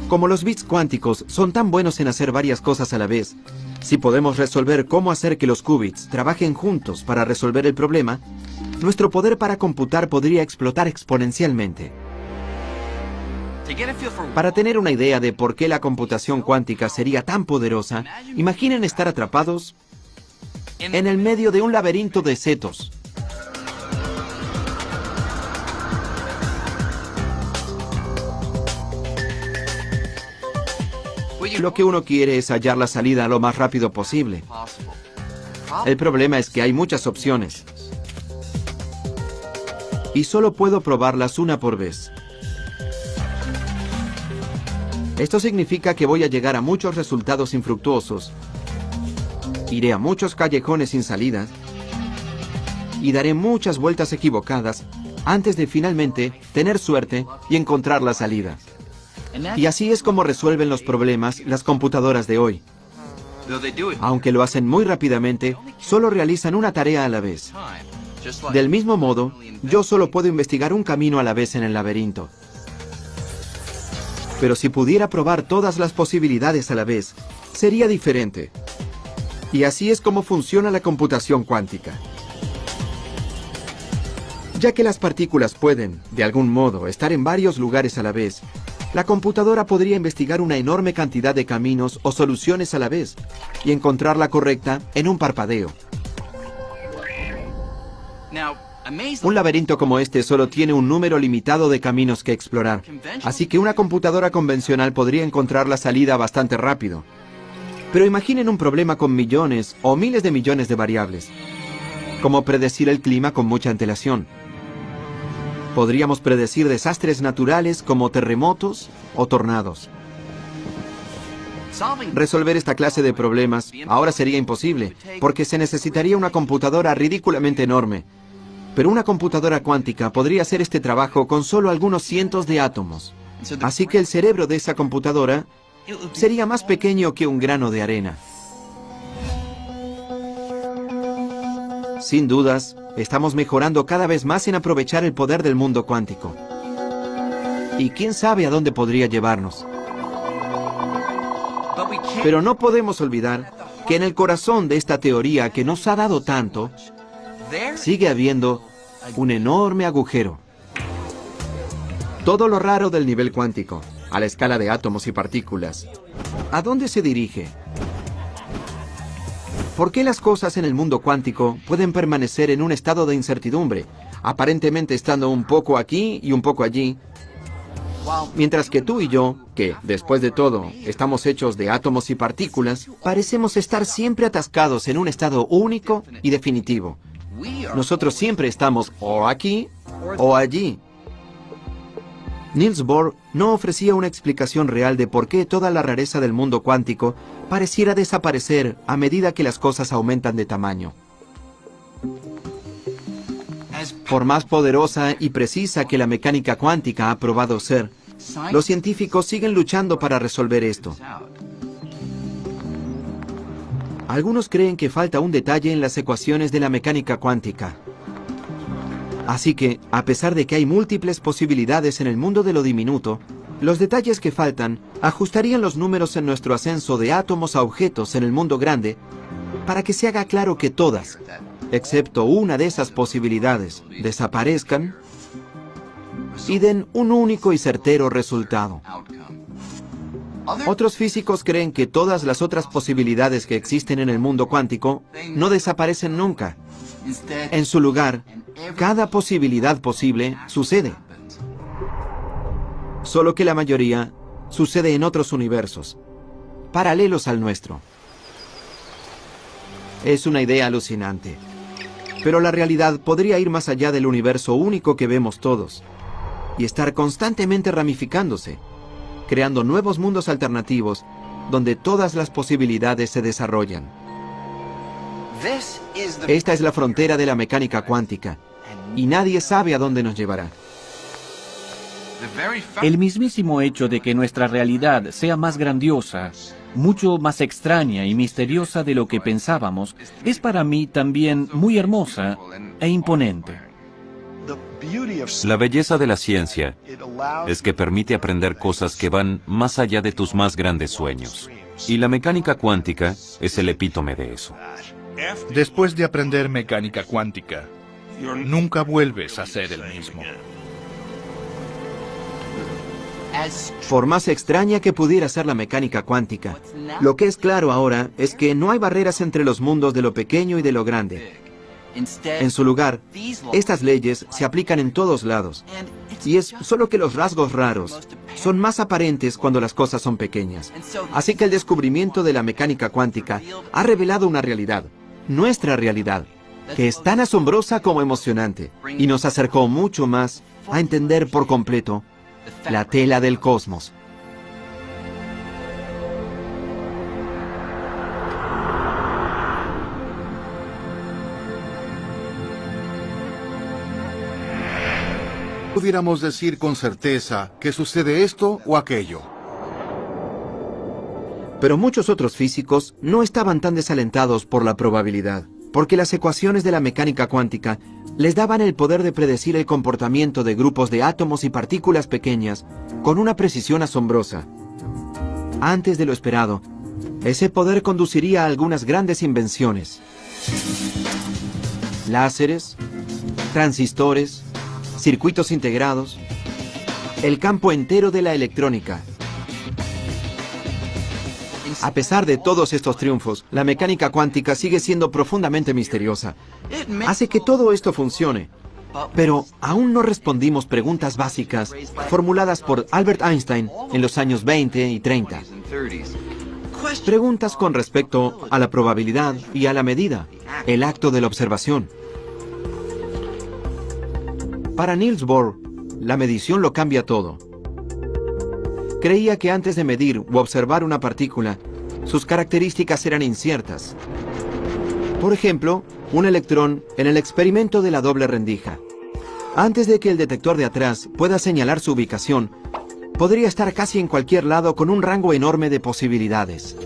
Como los bits cuánticos son tan buenos en hacer varias cosas a la vez, si podemos resolver cómo hacer que los qubits trabajen juntos para resolver el problema, nuestro poder para computar podría explotar exponencialmente. Para tener una idea de por qué la computación cuántica sería tan poderosa, imaginen estar atrapados en el medio de un laberinto de setos. Lo que uno quiere es hallar la salida lo más rápido posible. El problema es que hay muchas opciones. Y solo puedo probarlas una por vez. Esto significa que voy a llegar a muchos resultados infructuosos. Iré a muchos callejones sin salidas. Y daré muchas vueltas equivocadas antes de finalmente tener suerte y encontrar la salida. Y así es como resuelven los problemas las computadoras de hoy. Aunque lo hacen muy rápidamente, solo realizan una tarea a la vez. Del mismo modo, yo solo puedo investigar un camino a la vez en el laberinto. Pero si pudiera probar todas las posibilidades a la vez, sería diferente. Y así es como funciona la computación cuántica. Ya que las partículas pueden, de algún modo, estar en varios lugares a la vez, la computadora podría investigar una enorme cantidad de caminos o soluciones a la vez y encontrar la correcta en un parpadeo. Un laberinto como este solo tiene un número limitado de caminos que explorar, así que una computadora convencional podría encontrar la salida bastante rápido. Pero imaginen un problema con millones o miles de millones de variables, como predecir el clima con mucha antelación. Podríamos predecir desastres naturales como terremotos o tornados. Resolver esta clase de problemas ahora sería imposible, porque se necesitaría una computadora ridículamente enorme. Pero una computadora cuántica podría hacer este trabajo con solo algunos cientos de átomos. Así que el cerebro de esa computadora sería más pequeño que un grano de arena. Sin dudas, estamos mejorando cada vez más en aprovechar el poder del mundo cuántico. Y quién sabe a dónde podría llevarnos. Pero no podemos olvidar que en el corazón de esta teoría que nos ha dado tanto, sigue habiendo un enorme agujero. Todo lo raro del nivel cuántico, a la escala de átomos y partículas, ¿a dónde se dirige? ¿Por qué las cosas en el mundo cuántico pueden permanecer en un estado de incertidumbre, aparentemente estando un poco aquí y un poco allí, mientras que tú y yo, que, después de todo, estamos hechos de átomos y partículas, parecemos estar siempre atascados en un estado único y definitivo? Nosotros siempre estamos o aquí o allí. Niels Bohr no ofrecía una explicación real de por qué toda la rareza del mundo cuántico pareciera desaparecer a medida que las cosas aumentan de tamaño. Por más poderosa y precisa que la mecánica cuántica ha probado ser, los científicos siguen luchando para resolver esto. Algunos creen que falta un detalle en las ecuaciones de la mecánica cuántica. Así que, a pesar de que hay múltiples posibilidades en el mundo de lo diminuto, los detalles que faltan ajustarían los números en nuestro ascenso de átomos a objetos en el mundo grande para que se haga claro que todas, excepto una de esas posibilidades, desaparezcan y den un único y certero resultado. Otros físicos creen que todas las otras posibilidades que existen en el mundo cuántico no desaparecen nunca. En su lugar, cada posibilidad posible sucede. Solo que la mayoría sucede en otros universos, paralelos al nuestro. Es una idea alucinante, pero la realidad podría ir más allá del universo único que vemos todos, y estar constantemente ramificándose, creando nuevos mundos alternativos donde todas las posibilidades se desarrollan. Esta es la frontera de la mecánica cuántica, y nadie sabe a dónde nos llevará. El mismísimo hecho de que nuestra realidad sea más grandiosa, mucho más extraña y misteriosa de lo que pensábamos, es para mí también muy hermosa e imponente. La belleza de la ciencia es que permite aprender cosas que van más allá de tus más grandes sueños. Y la mecánica cuántica es el epítome de eso. Después de aprender mecánica cuántica, nunca vuelves a ser el mismo. Por más extraña que pudiera ser la mecánica cuántica, lo que es claro ahora es que no hay barreras entre los mundos de lo pequeño y de lo grande. En su lugar, estas leyes se aplican en todos lados, y es solo que los rasgos raros son más aparentes cuando las cosas son pequeñas. Así que el descubrimiento de la mecánica cuántica ha revelado una realidad, nuestra realidad, que es tan asombrosa como emocionante, y nos acercó mucho más a entender por completo la tela del cosmos. pudiéramos decir con certeza que sucede esto o aquello. Pero muchos otros físicos no estaban tan desalentados por la probabilidad, porque las ecuaciones de la mecánica cuántica les daban el poder de predecir el comportamiento de grupos de átomos y partículas pequeñas con una precisión asombrosa. Antes de lo esperado, ese poder conduciría a algunas grandes invenciones. Láseres, transistores, circuitos integrados, el campo entero de la electrónica. A pesar de todos estos triunfos, la mecánica cuántica sigue siendo profundamente misteriosa. Hace que todo esto funcione, pero aún no respondimos preguntas básicas formuladas por Albert Einstein en los años 20 y 30. Preguntas con respecto a la probabilidad y a la medida, el acto de la observación. Para Niels Bohr, la medición lo cambia todo. Creía que antes de medir o observar una partícula, sus características eran inciertas. Por ejemplo, un electrón en el experimento de la doble rendija. Antes de que el detector de atrás pueda señalar su ubicación, podría estar casi en cualquier lado con un rango enorme de posibilidades.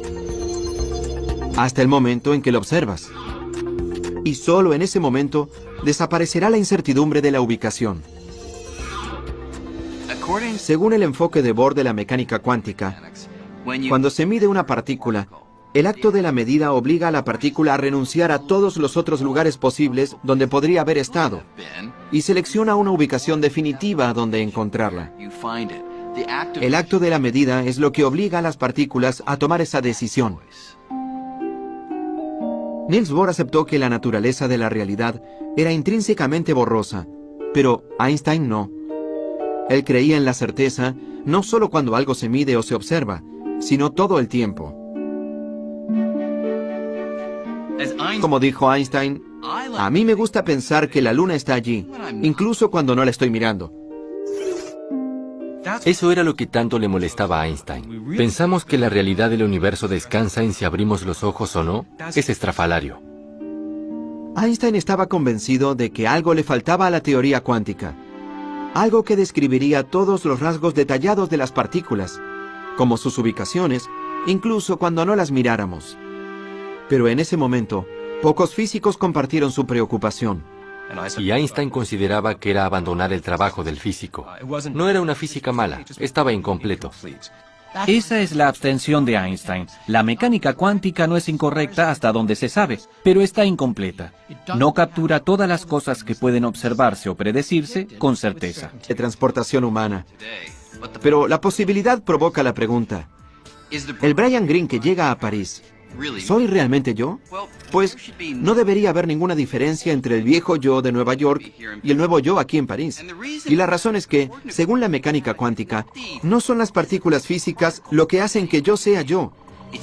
Hasta el momento en que lo observas. Y solo en ese momento desaparecerá la incertidumbre de la ubicación. Según el enfoque de Bohr de la mecánica cuántica, cuando se mide una partícula, el acto de la medida obliga a la partícula a renunciar a todos los otros lugares posibles donde podría haber estado y selecciona una ubicación definitiva donde encontrarla. El acto de la medida es lo que obliga a las partículas a tomar esa decisión. Niels Bohr aceptó que la naturaleza de la realidad era intrínsecamente borrosa, pero Einstein no. Él creía en la certeza no solo cuando algo se mide o se observa, sino todo el tiempo. Como dijo Einstein, a mí me gusta pensar que la luna está allí, incluso cuando no la estoy mirando. Eso era lo que tanto le molestaba a Einstein. ¿Pensamos que la realidad del universo descansa en si abrimos los ojos o no? Es estrafalario. Einstein estaba convencido de que algo le faltaba a la teoría cuántica. Algo que describiría todos los rasgos detallados de las partículas, como sus ubicaciones, incluso cuando no las miráramos. Pero en ese momento, pocos físicos compartieron su preocupación. Y Einstein consideraba que era abandonar el trabajo del físico. No era una física mala, estaba incompleto. Esa es la abstención de Einstein. La mecánica cuántica no es incorrecta hasta donde se sabe, pero está incompleta. No captura todas las cosas que pueden observarse o predecirse con certeza. De transportación humana. Pero la posibilidad provoca la pregunta. ¿El Brian Greene que llega a París, soy realmente yo? Pues no debería haber ninguna diferencia entre el viejo yo de Nueva York y el nuevo yo aquí en París. Y la razón es que, según la mecánica cuántica, no son las partículas físicas lo que hacen que yo sea yo,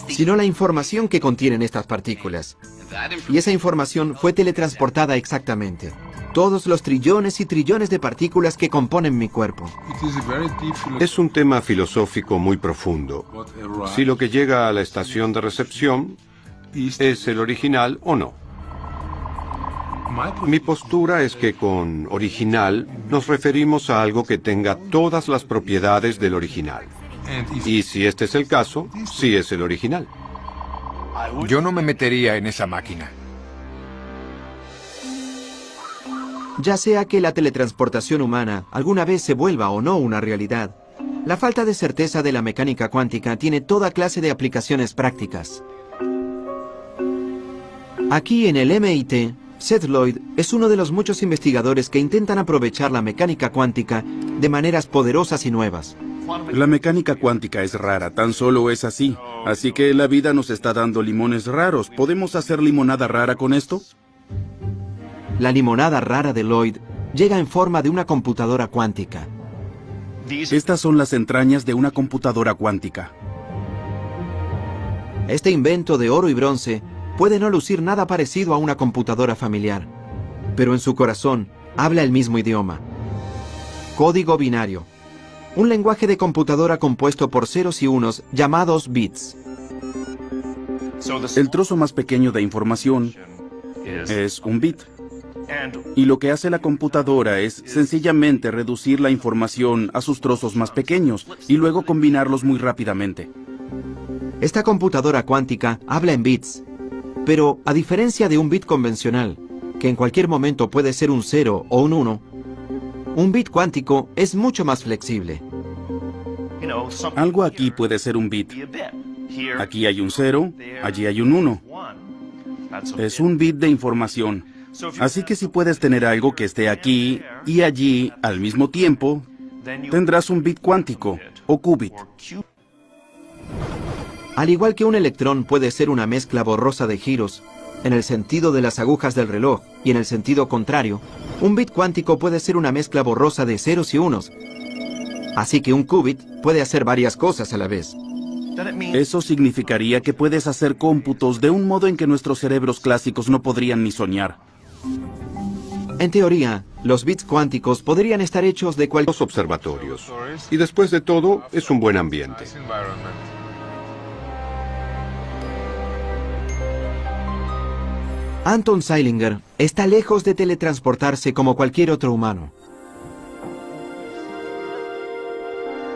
sino la información que contienen estas partículas. Y esa información fue teletransportada exactamente. Todos los trillones y trillones de partículas que componen mi cuerpo. Es un tema filosófico muy profundo. Si lo que llega a la estación de recepción es el original o no. Mi postura es que con original nos referimos a algo que tenga todas las propiedades del original. Y si este es el caso, sí es el original. Yo no me metería en esa máquina. Ya sea que la teletransportación humana alguna vez se vuelva o no una realidad, la falta de certeza de la mecánica cuántica tiene toda clase de aplicaciones prácticas. Aquí en el MIT, Seth Lloyd es uno de los muchos investigadores que intentan aprovechar la mecánica cuántica de maneras poderosas y nuevas. La mecánica cuántica es rara, tan solo es así. Así que la vida nos está dando limones raros. ¿Podemos hacer limonada rara con esto? La limonada rara de Lloyd llega en forma de una computadora cuántica. Estas son las entrañas de una computadora cuántica. Este invento de oro y bronce puede no lucir nada parecido a una computadora familiar, pero en su corazón habla el mismo idioma. Código binario. Un lenguaje de computadora compuesto por ceros y unos llamados bits. El trozo más pequeño de información es un bit. Y lo que hace la computadora es sencillamente reducir la información a sus trozos más pequeños y luego combinarlos muy rápidamente. Esta computadora cuántica habla en bits, pero a diferencia de un bit convencional, que en cualquier momento puede ser un 0 o un 1, un bit cuántico es mucho más flexible. Algo aquí puede ser un bit. Aquí hay un 0, allí hay un 1. Es un bit de información. Así que si puedes tener algo que esté aquí y allí al mismo tiempo, tendrás un bit cuántico o qubit. Al igual que un electrón puede ser una mezcla borrosa de giros, en el sentido de las agujas del reloj y en el sentido contrario, un bit cuántico puede ser una mezcla borrosa de ceros y unos. Así que un qubit puede hacer varias cosas a la vez. Eso significaría que puedes hacer cómputos de un modo en que nuestros cerebros clásicos no podrían ni soñar. En teoría, los bits cuánticos podrían estar hechos de Los observatorios. Y después de todo, es un buen ambiente. Anton Zeilinger está lejos de teletransportarse como cualquier otro humano.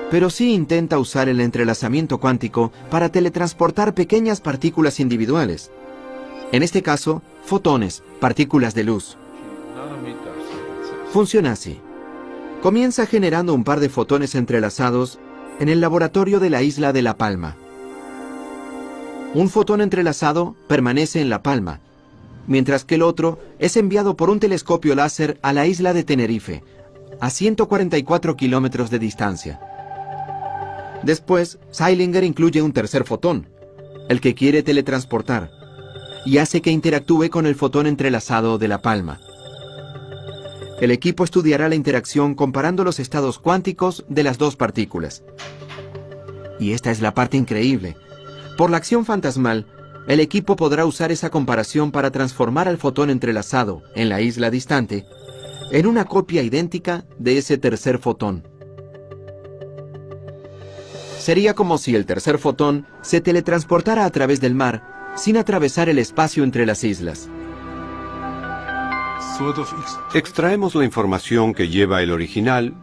Pero sí intenta usar el entrelazamiento cuántico para teletransportar pequeñas partículas individuales. En este caso, fotones, partículas de luz. Funciona así. Comienza generando un par de fotones entrelazados en el laboratorio de la isla de La Palma. Un fotón entrelazado permanece en La Palma, mientras que el otro es enviado por un telescopio láser a la isla de Tenerife, a 144 kilómetros de distancia. Después, Zeilinger incluye un tercer fotón, el que quiere teletransportar, y hace que interactúe con el fotón entrelazado de La Palma. El equipo estudiará la interacción comparando los estados cuánticos de las dos partículas. Y esta es la parte increíble. Por la acción fantasmal, el equipo podrá usar esa comparación para transformar al fotón entrelazado en la isla distante en una copia idéntica de ese tercer fotón. Sería como si el tercer fotón se teletransportara a través del mar sin atravesar el espacio entre las islas. Extraemos la información que lleva el original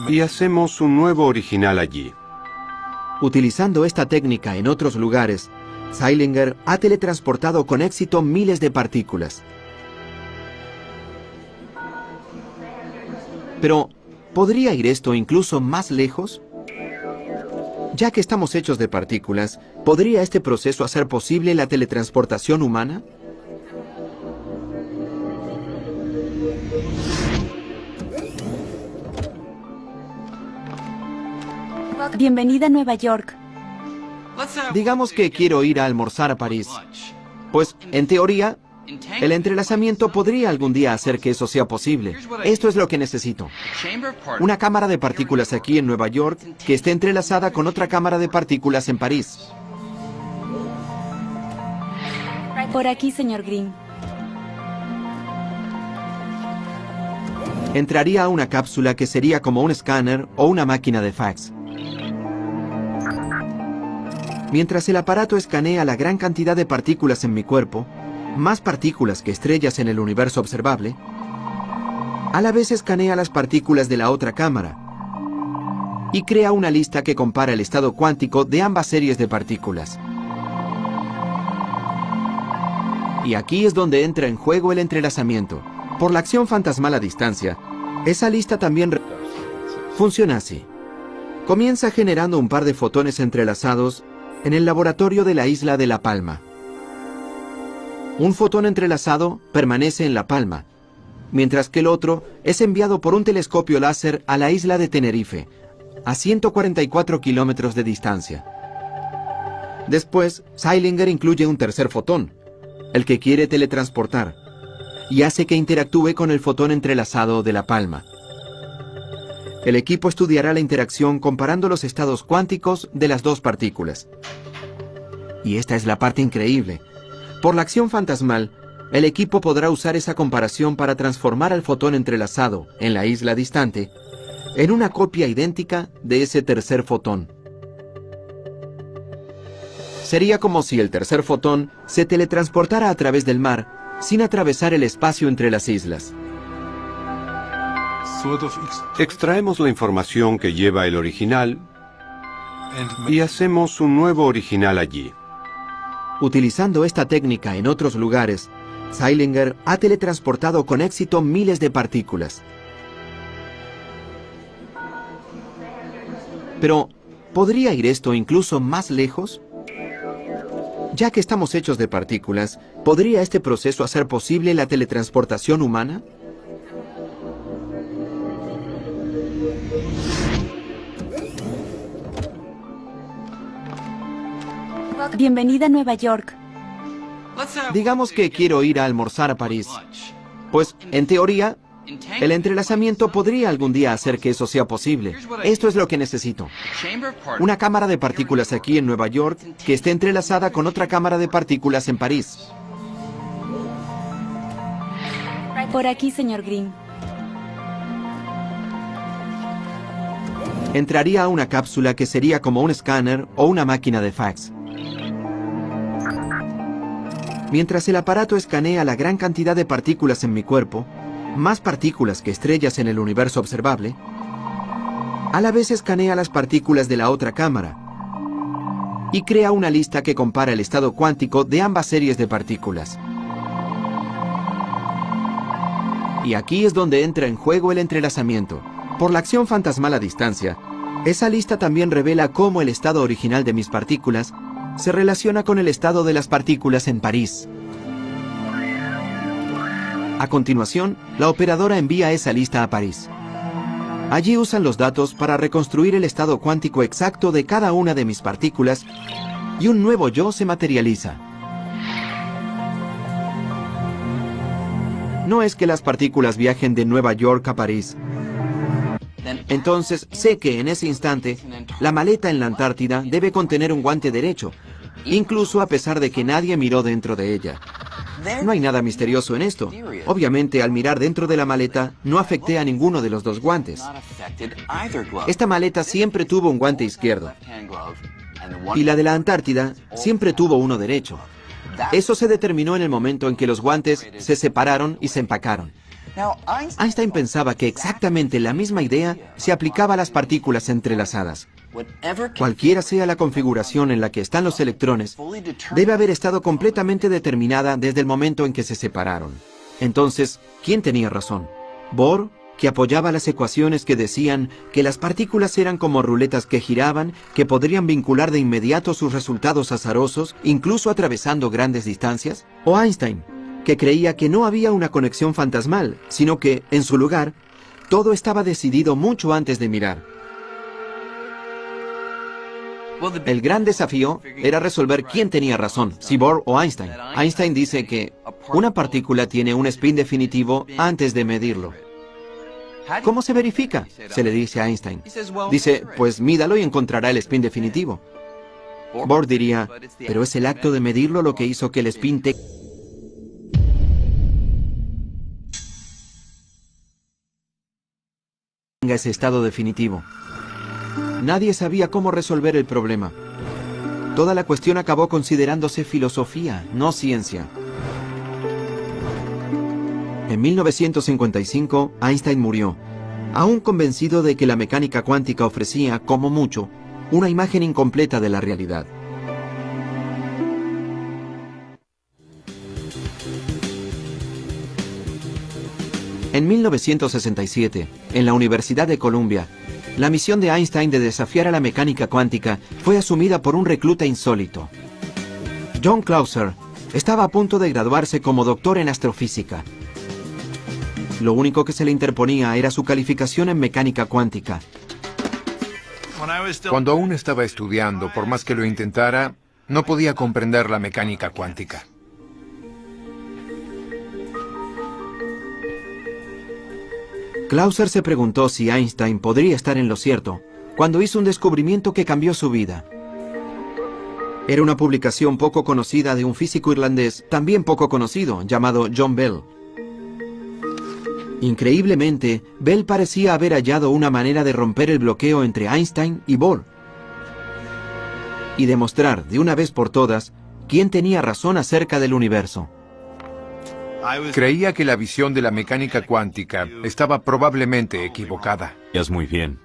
y hacemos un nuevo original allí. Utilizando esta técnica en otros lugares, Zeilinger ha teletransportado con éxito miles de partículas. Pero, ¿podría ir esto incluso más lejos? Ya que estamos hechos de partículas, ¿podría este proceso hacer posible la teletransportación humana? Bienvenida a Nueva York. Digamos que quiero ir a almorzar a París. Pues, en teoría, el entrelazamiento podría algún día hacer que eso sea posible. Esto es lo que necesito. Una cámara de partículas aquí en Nueva York que esté entrelazada con otra cámara de partículas en París. Por aquí, señor Green. Entraría a una cápsula que sería como un escáner o una máquina de fax. Mientras el aparato escanea la gran cantidad de partículas en mi cuerpo, más partículas que estrellas en el universo observable, a la vez escanea las partículas de la otra cámara y crea una lista que compara el estado cuántico de ambas series de partículas. Y aquí es donde entra en juego el entrelazamiento. Por la acción fantasmal a distancia, esa lista también funciona así. Comienza generando un par de fotones entrelazados en el laboratorio de la isla de La Palma. Un fotón entrelazado permanece en La Palma, mientras que el otro es enviado por un telescopio láser a la isla de Tenerife, a 144 kilómetros de distancia. Después, Zeilinger incluye un tercer fotón, el que quiere teletransportar, y hace que interactúe con el fotón entrelazado de La Palma. El equipo estudiará la interacción comparando los estados cuánticos de las dos partículas. Y esta es la parte increíble. Por la acción fantasmal, el equipo podrá usar esa comparación para transformar al fotón entrelazado en la isla distante en una copia idéntica de ese tercer fotón. Sería como si el tercer fotón se teletransportara a través del mar sin atravesar el espacio entre las islas. Extraemos la información que lleva el original y hacemos un nuevo original allí. Utilizando esta técnica en otros lugares, Zeilinger ha teletransportado con éxito miles de partículas. Pero, ¿podría ir esto incluso más lejos? Ya que estamos hechos de partículas, ¿podría este proceso hacer posible la teletransportación humana? Bienvenida a Nueva York. Digamos que quiero ir a almorzar a París. Pues, en teoría, el entrelazamiento podría algún día hacer que eso sea posible. Esto es lo que necesito. Una cámara de partículas aquí en Nueva York que esté entrelazada con otra cámara de partículas en París. Por aquí, señor Green. Entraría a una cápsula que sería como un escáner o una máquina de fax. Mientras el aparato escanea la gran cantidad de partículas en mi cuerpo, más partículas que estrellas en el universo observable, a la vez escanea las partículas de la otra cámara y crea una lista que compara el estado cuántico de ambas series de partículas. Y aquí es donde entra en juego el entrelazamiento. Por la acción fantasmal a distancia, esa lista también revela cómo el estado original de mis partículas se relaciona con el estado de las partículas en París. A continuación, la operadora envía esa lista a París. Allí usan los datos para reconstruir el estado cuántico exacto de cada una de mis partículas y un nuevo yo se materializa. No es que las partículas viajen de Nueva York a París. Entonces sé que en ese instante, la maleta en la Antártida debe contener un guante derecho, incluso a pesar de que nadie miró dentro de ella. No hay nada misterioso en esto. Obviamente, al mirar dentro de la maleta, no afecté a ninguno de los dos guantes. Esta maleta siempre tuvo un guante izquierdo. Y la de la Antártida siempre tuvo uno derecho. Eso se determinó en el momento en que los guantes se separaron y se empacaron. Einstein pensaba que exactamente la misma idea se aplicaba a las partículas entrelazadas. Cualquiera sea la configuración en la que están los electrones, debe haber estado completamente determinada desde el momento en que se separaron. Entonces, ¿quién tenía razón? ¿Bohr, que apoyaba las ecuaciones que decían que las partículas eran como ruletas que giraban, que podrían vincular de inmediato sus resultados azarosos, incluso atravesando grandes distancias? ¿O Einstein, que creía que no había una conexión fantasmal, sino que, en su lugar, todo estaba decidido mucho antes de mirar? El gran desafío era resolver quién tenía razón, si Bohr o Einstein. Einstein dice que una partícula tiene un spin definitivo antes de medirlo. ¿Cómo se verifica?, se le dice a Einstein. Dice, pues mídalo y encontrará el spin definitivo. Bohr diría, pero es el acto de medirlo lo que hizo que el spin tenga ese estado definitivo. Nadie sabía cómo resolver el problema. Toda la cuestión acabó considerándose filosofía, no ciencia. En 1955, Einstein murió, aún convencido de que la mecánica cuántica ofrecía, como mucho, una imagen incompleta de la realidad. En 1967, en la Universidad de Columbia, la misión de Einstein de desafiar a la mecánica cuántica fue asumida por un recluta insólito. John Clauser estaba a punto de graduarse como doctor en astrofísica. Lo único que se le interponía era su calificación en mecánica cuántica. Cuando aún estaba estudiando, por más que lo intentara, no podía comprender la mecánica cuántica. Clauser se preguntó si Einstein podría estar en lo cierto cuando hizo un descubrimiento que cambió su vida. Era una publicación poco conocida de un físico irlandés, también poco conocido, llamado John Bell. Increíblemente, Bell parecía haber hallado una manera de romper el bloqueo entre Einstein y Bohr y demostrar de una vez por todas quién tenía razón acerca del universo. Creía que la visión de la mecánica cuántica estaba probablemente equivocada. Es muy bien.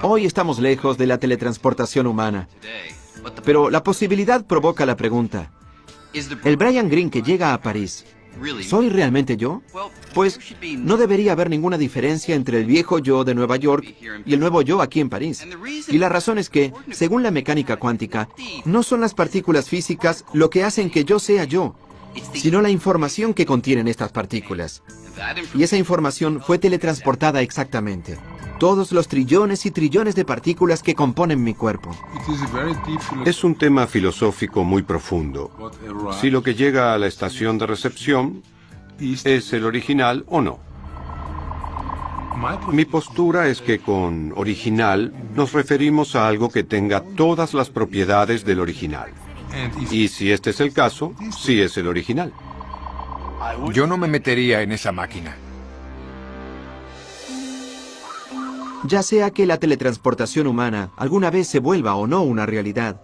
Hoy estamos lejos de la teletransportación humana, pero la posibilidad provoca la pregunta. ¿El Brian Greene que llega a París, soy realmente yo? Pues no debería haber ninguna diferencia entre el viejo yo de Nueva York y el nuevo yo aquí en París. Y la razón es que, según la mecánica cuántica, no son las partículas físicas lo que hacen que yo sea yo, sino la información que contienen estas partículas. Y esa información fue teletransportada exactamente. Todos los trillones y trillones de partículas que componen mi cuerpo. Es un tema filosófico muy profundo. Si lo que llega a la estación de recepción es el original o no. Mi postura es que con original nos referimos a algo que tenga todas las propiedades del original. Y si este es el caso, sí es el original. Yo no me metería en esa máquina. Ya sea que la teletransportación humana alguna vez se vuelva o no una realidad,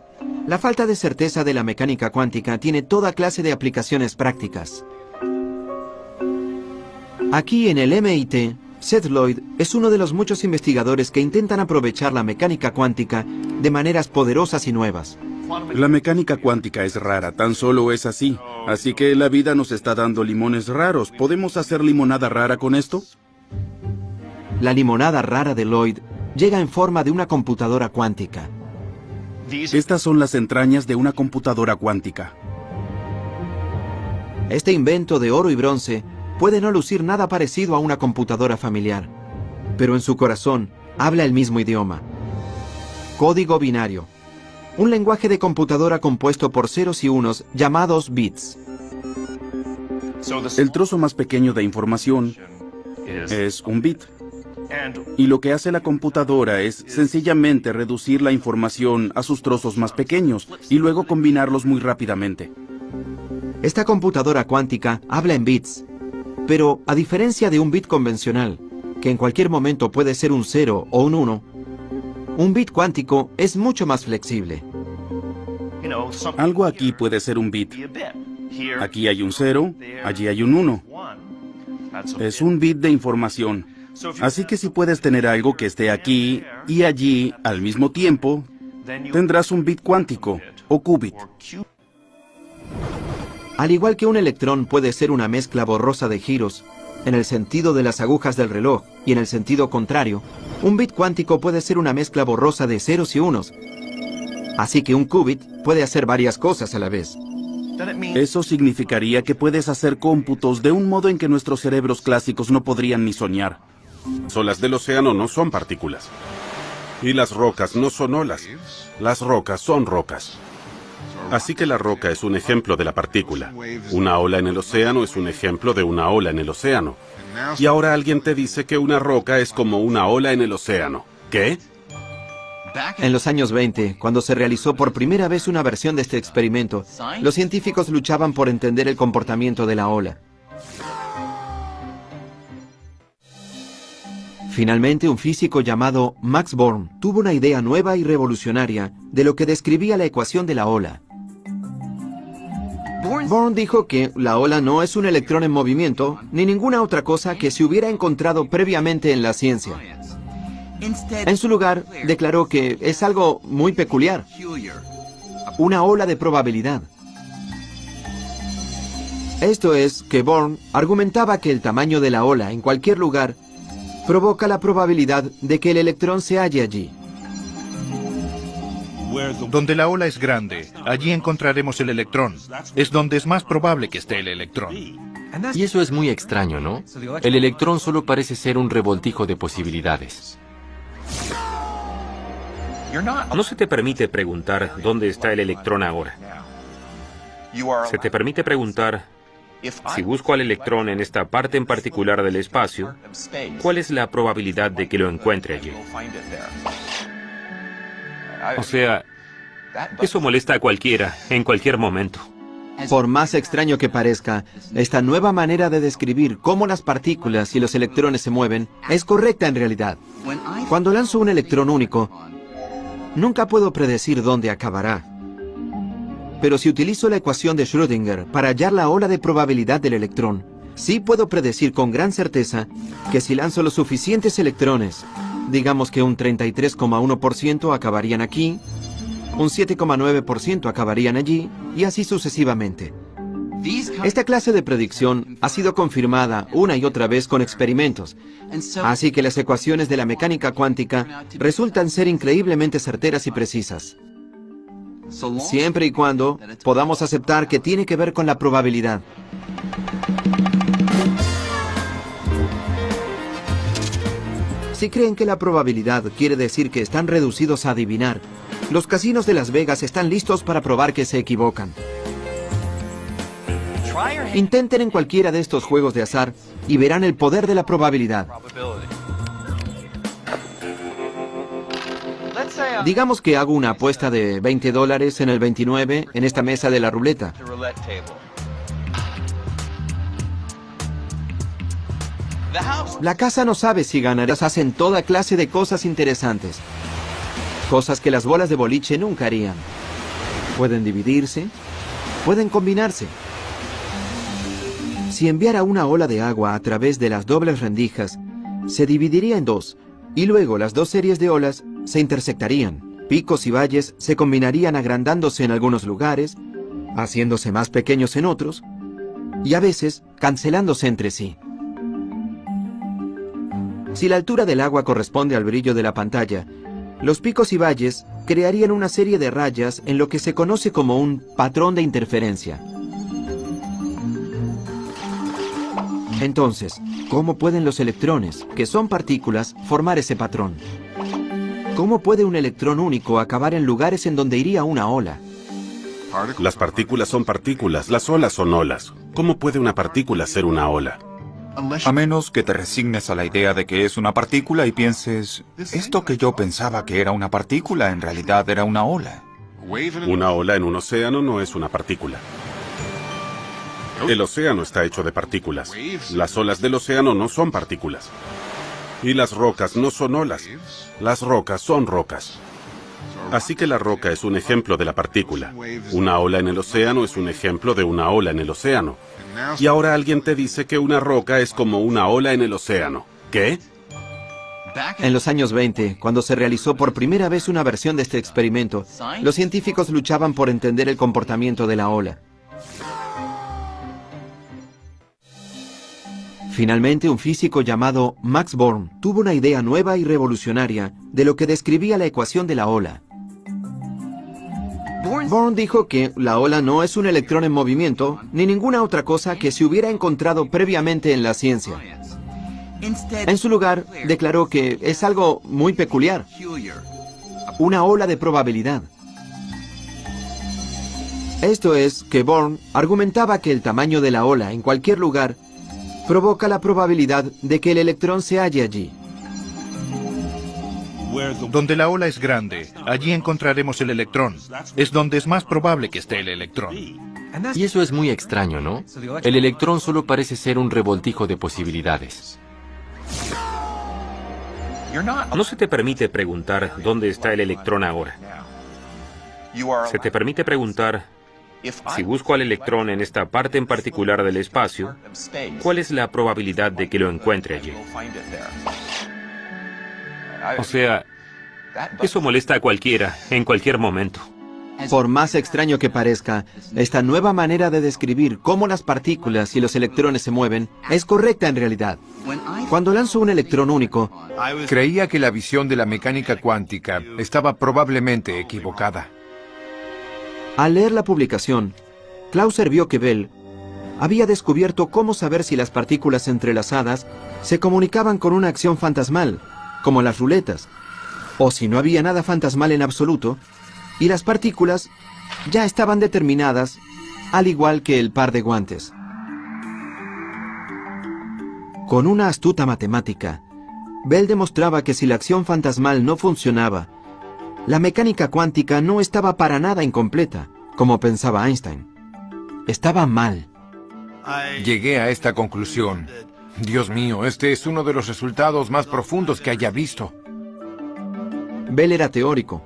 la falta de certeza de la mecánica cuántica tiene toda clase de aplicaciones prácticas. Aquí en el MIT, Seth Lloyd es uno de los muchos investigadores que intentan aprovechar la mecánica cuántica de maneras poderosas y nuevas. La mecánica cuántica es rara, tan solo es así. Así que la vida nos está dando limones raros. ¿Podemos hacer limonada rara con esto? La limonada rara de Lloyd llega en forma de una computadora cuántica. Estas son las entrañas de una computadora cuántica. Este invento de oro y bronce puede no lucir nada parecido a una computadora familiar, pero en su corazón habla el mismo idioma. Código binario. Un lenguaje de computadora compuesto por ceros y unos llamados bits. El trozo más pequeño de información es un bit. Y lo que hace la computadora es sencillamente reducir la información a sus trozos más pequeños y luego combinarlos muy rápidamente. Esta computadora cuántica habla en bits, pero a diferencia de un bit convencional, que en cualquier momento puede ser un 0 o un 1, un bit cuántico es mucho más flexible. Algo aquí puede ser un bit. Aquí hay un 0, allí hay un 1. Es un bit de información. Así que si puedes tener algo que esté aquí y allí al mismo tiempo, tendrás un bit cuántico o qubit. Al igual que un electrón puede ser una mezcla borrosa de giros, en el sentido de las agujas del reloj y en el sentido contrario, un bit cuántico puede ser una mezcla borrosa de ceros y unos. Así que un qubit puede hacer varias cosas a la vez. Eso significaría que puedes hacer cómputos de un modo en que nuestros cerebros clásicos no podrían ni soñar. Las olas del océano no son partículas. Y las rocas no son olas. Las rocas son rocas. Así que la roca es un ejemplo de la partícula. Una ola en el océano es un ejemplo de una ola en el océano. Y ahora alguien te dice que una roca es como una ola en el océano. ¿Qué? En los años 20, cuando se realizó por primera vez una versión de este experimento, los científicos luchaban por entender el comportamiento de la ola. Finalmente, un físico llamado Max Born tuvo una idea nueva y revolucionaria de lo que describía la ecuación de la ola. Born dijo que la ola no es un electrón en movimiento, ni ninguna otra cosa que se hubiera encontrado previamente en la ciencia. En su lugar, declaró que es algo muy peculiar, una ola de probabilidad. Esto es, que Born argumentaba que el tamaño de la ola en cualquier lugar provoca la probabilidad de que el electrón se halle allí. Donde la ola es grande, allí encontraremos el electrón. Es donde es más probable que esté el electrón. Y eso es muy extraño, ¿no? El electrón solo parece ser un revoltijo de posibilidades. No se te permite preguntar dónde está el electrón ahora. Se te permite preguntar, si busco al electrón en esta parte en particular del espacio, ¿cuál es la probabilidad de que lo encuentre allí? O sea, eso molesta a cualquiera, en cualquier momento. Por más extraño que parezca, esta nueva manera de describir cómo las partículas y los electrones se mueven es correcta en realidad. Cuando lanzo un electrón único, nunca puedo predecir dónde acabará. pero si utilizo la ecuación de Schrödinger para hallar la ola de probabilidad del electrón, sí puedo predecir con gran certeza que si lanzo los suficientes electrones, digamos que un 33,1% acabarían aquí, un 7,9% acabarían allí, y así sucesivamente. Esta clase de predicción ha sido confirmada una y otra vez con experimentos, así que las ecuaciones de la mecánica cuántica resultan ser increíblemente certeras y precisas. Siempre y cuando podamos aceptar que tiene que ver con la probabilidad. Si creen que la probabilidad quiere decir que están reducidos a adivinar, los casinos de Las Vegas están listos para probar que se equivocan. Intenten en cualquiera de estos juegos de azar y verán el poder de la probabilidad. Digamos que hago una apuesta de $20 en el 29 en esta mesa de la ruleta. La casa no sabe si ganarás. Hacen toda clase de cosas interesantes. Cosas que las bolas de boliche nunca harían. Pueden dividirse, pueden combinarse. Si enviara una ola de agua a través de las dobles rendijas, se dividiría en dos, y luego las dos series de olas se intersectarían. Picos y valles se combinarían agrandándose en algunos lugares, haciéndose más pequeños en otros, y a veces cancelándose entre sí. Si la altura del agua corresponde al brillo de la pantalla, los picos y valles crearían una serie de rayas en lo que se conoce como un patrón de interferencia. Entonces, ¿cómo pueden los electrones, que son partículas, formar ese patrón? ¿Cómo puede un electrón único acabar en lugares en donde iría una ola? Las partículas son partículas, las olas son olas. ¿Cómo puede una partícula ser una ola? A menos que te resignes a la idea de que es una partícula y pienses, esto que yo pensaba que era una partícula en realidad era una ola. Una ola en un océano no es una partícula. El océano está hecho de partículas. Las olas del océano no son partículas. Y las rocas no son olas. Las rocas son rocas. Así que la roca es un ejemplo de la partícula. Una ola en el océano es un ejemplo de una ola en el océano. Y ahora alguien te dice que una roca es como una ola en el océano. ¿Qué? En los años 20, cuando se realizó por primera vez una versión de este experimento, los científicos luchaban por entender el comportamiento de la ola. Finalmente, un físico llamado Max Born tuvo una idea nueva y revolucionaria de lo que describía la ecuación de la ola. Born dijo que la ola no es un electrón en movimiento, ni ninguna otra cosa que se hubiera encontrado previamente en la ciencia. En su lugar, declaró que es algo muy peculiar, una ola de probabilidad. Esto es que Born argumentaba que el tamaño de la ola en cualquier lugar provoca la probabilidad de que el electrón se halle allí. Donde la ola es grande, allí encontraremos el electrón. Es donde es más probable que esté el electrón. Y eso es muy extraño, ¿no? El electrón solo parece ser un revoltijo de posibilidades. No se te permite preguntar dónde está el electrón ahora. Se te permite preguntar, si busco al electrón en esta parte en particular del espacio, ¿cuál es la probabilidad de que lo encuentre allí? O sea, eso molesta a cualquiera, en cualquier momento. Por más extraño que parezca, esta nueva manera de describir cómo las partículas y los electrones se mueven es correcta en realidad. Cuando lanzo un electrón único, creía que la visión de la mecánica cuántica estaba probablemente equivocada. Al leer la publicación, Clauser vio que Bell había descubierto cómo saber si las partículas entrelazadas se comunicaban con una acción fantasmal, como las ruletas, o si no había nada fantasmal en absoluto, y las partículas ya estaban determinadas, al igual que el par de guantes. Con una astuta matemática, Bell demostraba que si la acción fantasmal no funcionaba, la mecánica cuántica no estaba para nada incompleta, como pensaba Einstein. Estaba mal. Llegué a esta conclusión. Dios mío, este es uno de los resultados más profundos que haya visto. Bell era teórico.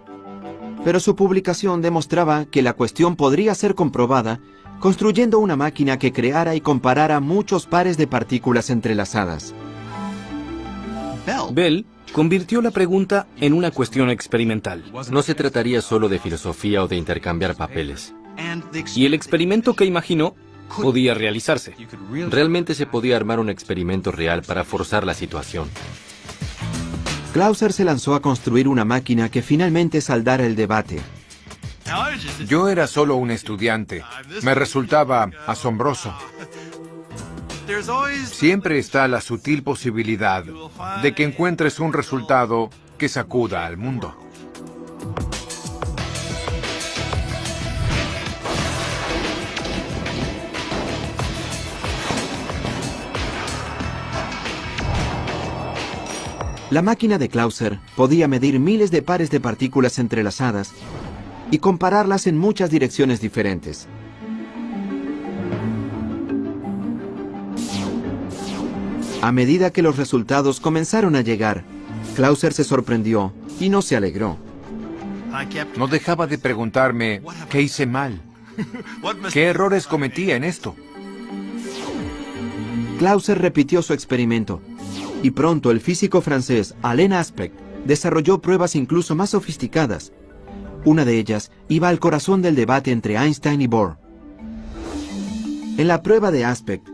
Pero su publicación demostraba que la cuestión podría ser comprobada construyendo una máquina que creara y comparara muchos pares de partículas entrelazadas. Bell convirtió la pregunta en una cuestión experimental. No se trataría solo de filosofía o de intercambiar papeles. Y el experimento que imaginó podía realizarse. Realmente se podía armar un experimento real para forzar la situación. Clauser se lanzó a construir una máquina que finalmente saldara el debate. Yo era solo un estudiante. Me resultaba asombroso. Siempre está la sutil posibilidad de que encuentres un resultado que sacuda al mundo. La máquina de Clauser podía medir miles de pares de partículas entrelazadas y compararlas en muchas direcciones diferentes. A medida que los resultados comenzaron a llegar, Clauser se sorprendió y no se alegró. No dejaba de preguntarme qué hice mal, qué errores cometía en esto. Clauser repitió su experimento y pronto el físico francés Alain Aspect desarrolló pruebas incluso más sofisticadas. Una de ellas iba al corazón del debate entre Einstein y Bohr. En la prueba de Aspect,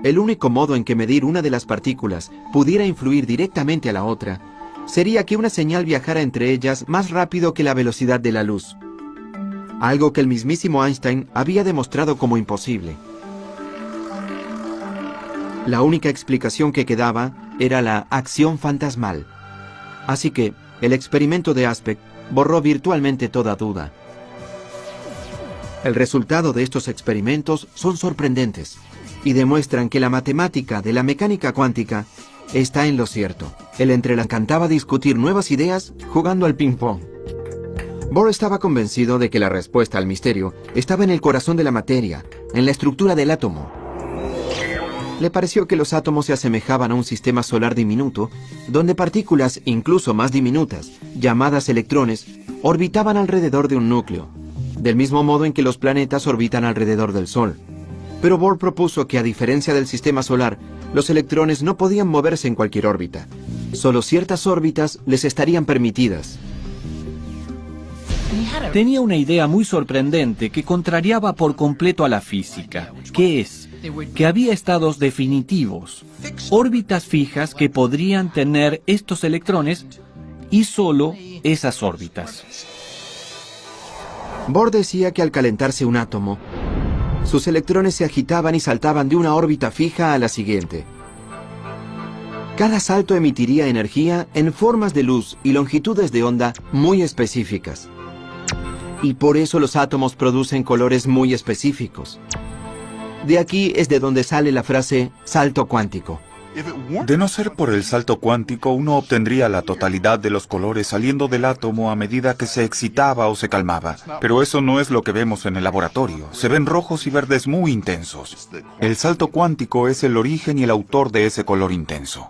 el único modo en que medir una de las partículas pudiera influir directamente a la otra sería que una señal viajara entre ellas más rápido que la velocidad de la luz, algo que el mismísimo Einstein había demostrado como imposible. La única explicación que quedaba era la acción fantasmal. Así que el experimento de Aspect borró virtualmente toda duda. El resultado de estos experimentos son sorprendentes y demuestran que la matemática de la mecánica cuántica está en lo cierto. Él le encantaba discutir nuevas ideas jugando al ping-pong. Bohr estaba convencido de que la respuesta al misterio estaba en el corazón de la materia, en la estructura del átomo. Le pareció que los átomos se asemejaban a un sistema solar diminuto, donde partículas incluso más diminutas, llamadas electrones, orbitaban alrededor de un núcleo, del mismo modo en que los planetas orbitan alrededor del Sol. Pero Bohr propuso que, a diferencia del sistema solar, los electrones no podían moverse en cualquier órbita. Solo ciertas órbitas les estarían permitidas. Tenía una idea muy sorprendente que contrariaba por completo a la física, que es que había estados definitivos, órbitas fijas que podrían tener estos electrones y solo esas órbitas. Bohr decía que al calentarse un átomo, sus electrones se agitaban y saltaban de una órbita fija a la siguiente. Cada salto emitiría energía en formas de luz y longitudes de onda muy específicas. Y por eso los átomos producen colores muy específicos. De aquí es de donde sale la frase salto cuántico. De no ser por el salto cuántico, uno obtendría la totalidad de los colores saliendo del átomo a medida que se excitaba o se calmaba. Pero eso no es lo que vemos en el laboratorio. Se ven rojos y verdes muy intensos. El salto cuántico es el origen y el autor de ese color intenso.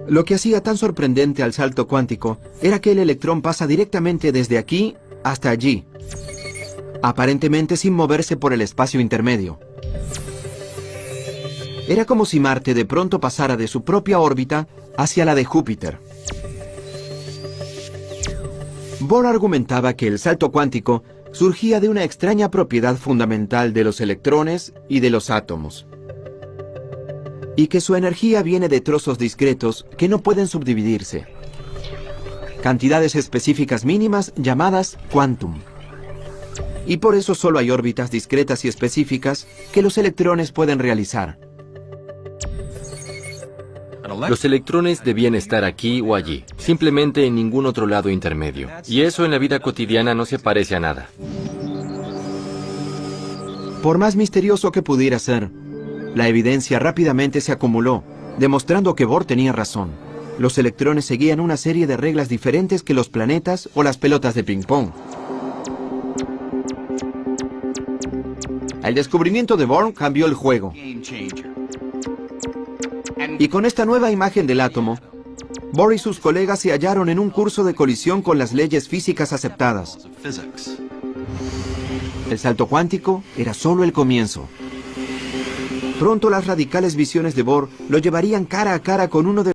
Lo que hacía tan sorprendente al salto cuántico era que el electrón pasa directamente desde aquí hasta allí, aparentemente sin moverse por el espacio intermedio. Era como si Marte de pronto pasara de su propia órbita hacia la de Júpiter. Bohr argumentaba que el salto cuántico surgía de una extraña propiedad fundamental de los electrones y de los átomos, y que su energía viene de trozos discretos que no pueden subdividirse, cantidades específicas mínimas llamadas quantum. Y por eso solo hay órbitas discretas y específicas que los electrones pueden realizar. Los electrones debían estar aquí o allí, simplemente en ningún otro lado intermedio. Y eso en la vida cotidiana no se parece a nada. Por más misterioso que pudiera ser, la evidencia rápidamente se acumuló, demostrando que Bohr tenía razón. Los electrones seguían una serie de reglas diferentes que los planetas o las pelotas de ping-pong. El descubrimiento de Bohr cambió el juego. Y con esta nueva imagen del átomo, Bohr y sus colegas se hallaron en un curso de colisión con las leyes físicas aceptadas. El salto cuántico era solo el comienzo. Pronto las radicales visiones de Bohr lo llevarían cara a cara con uno de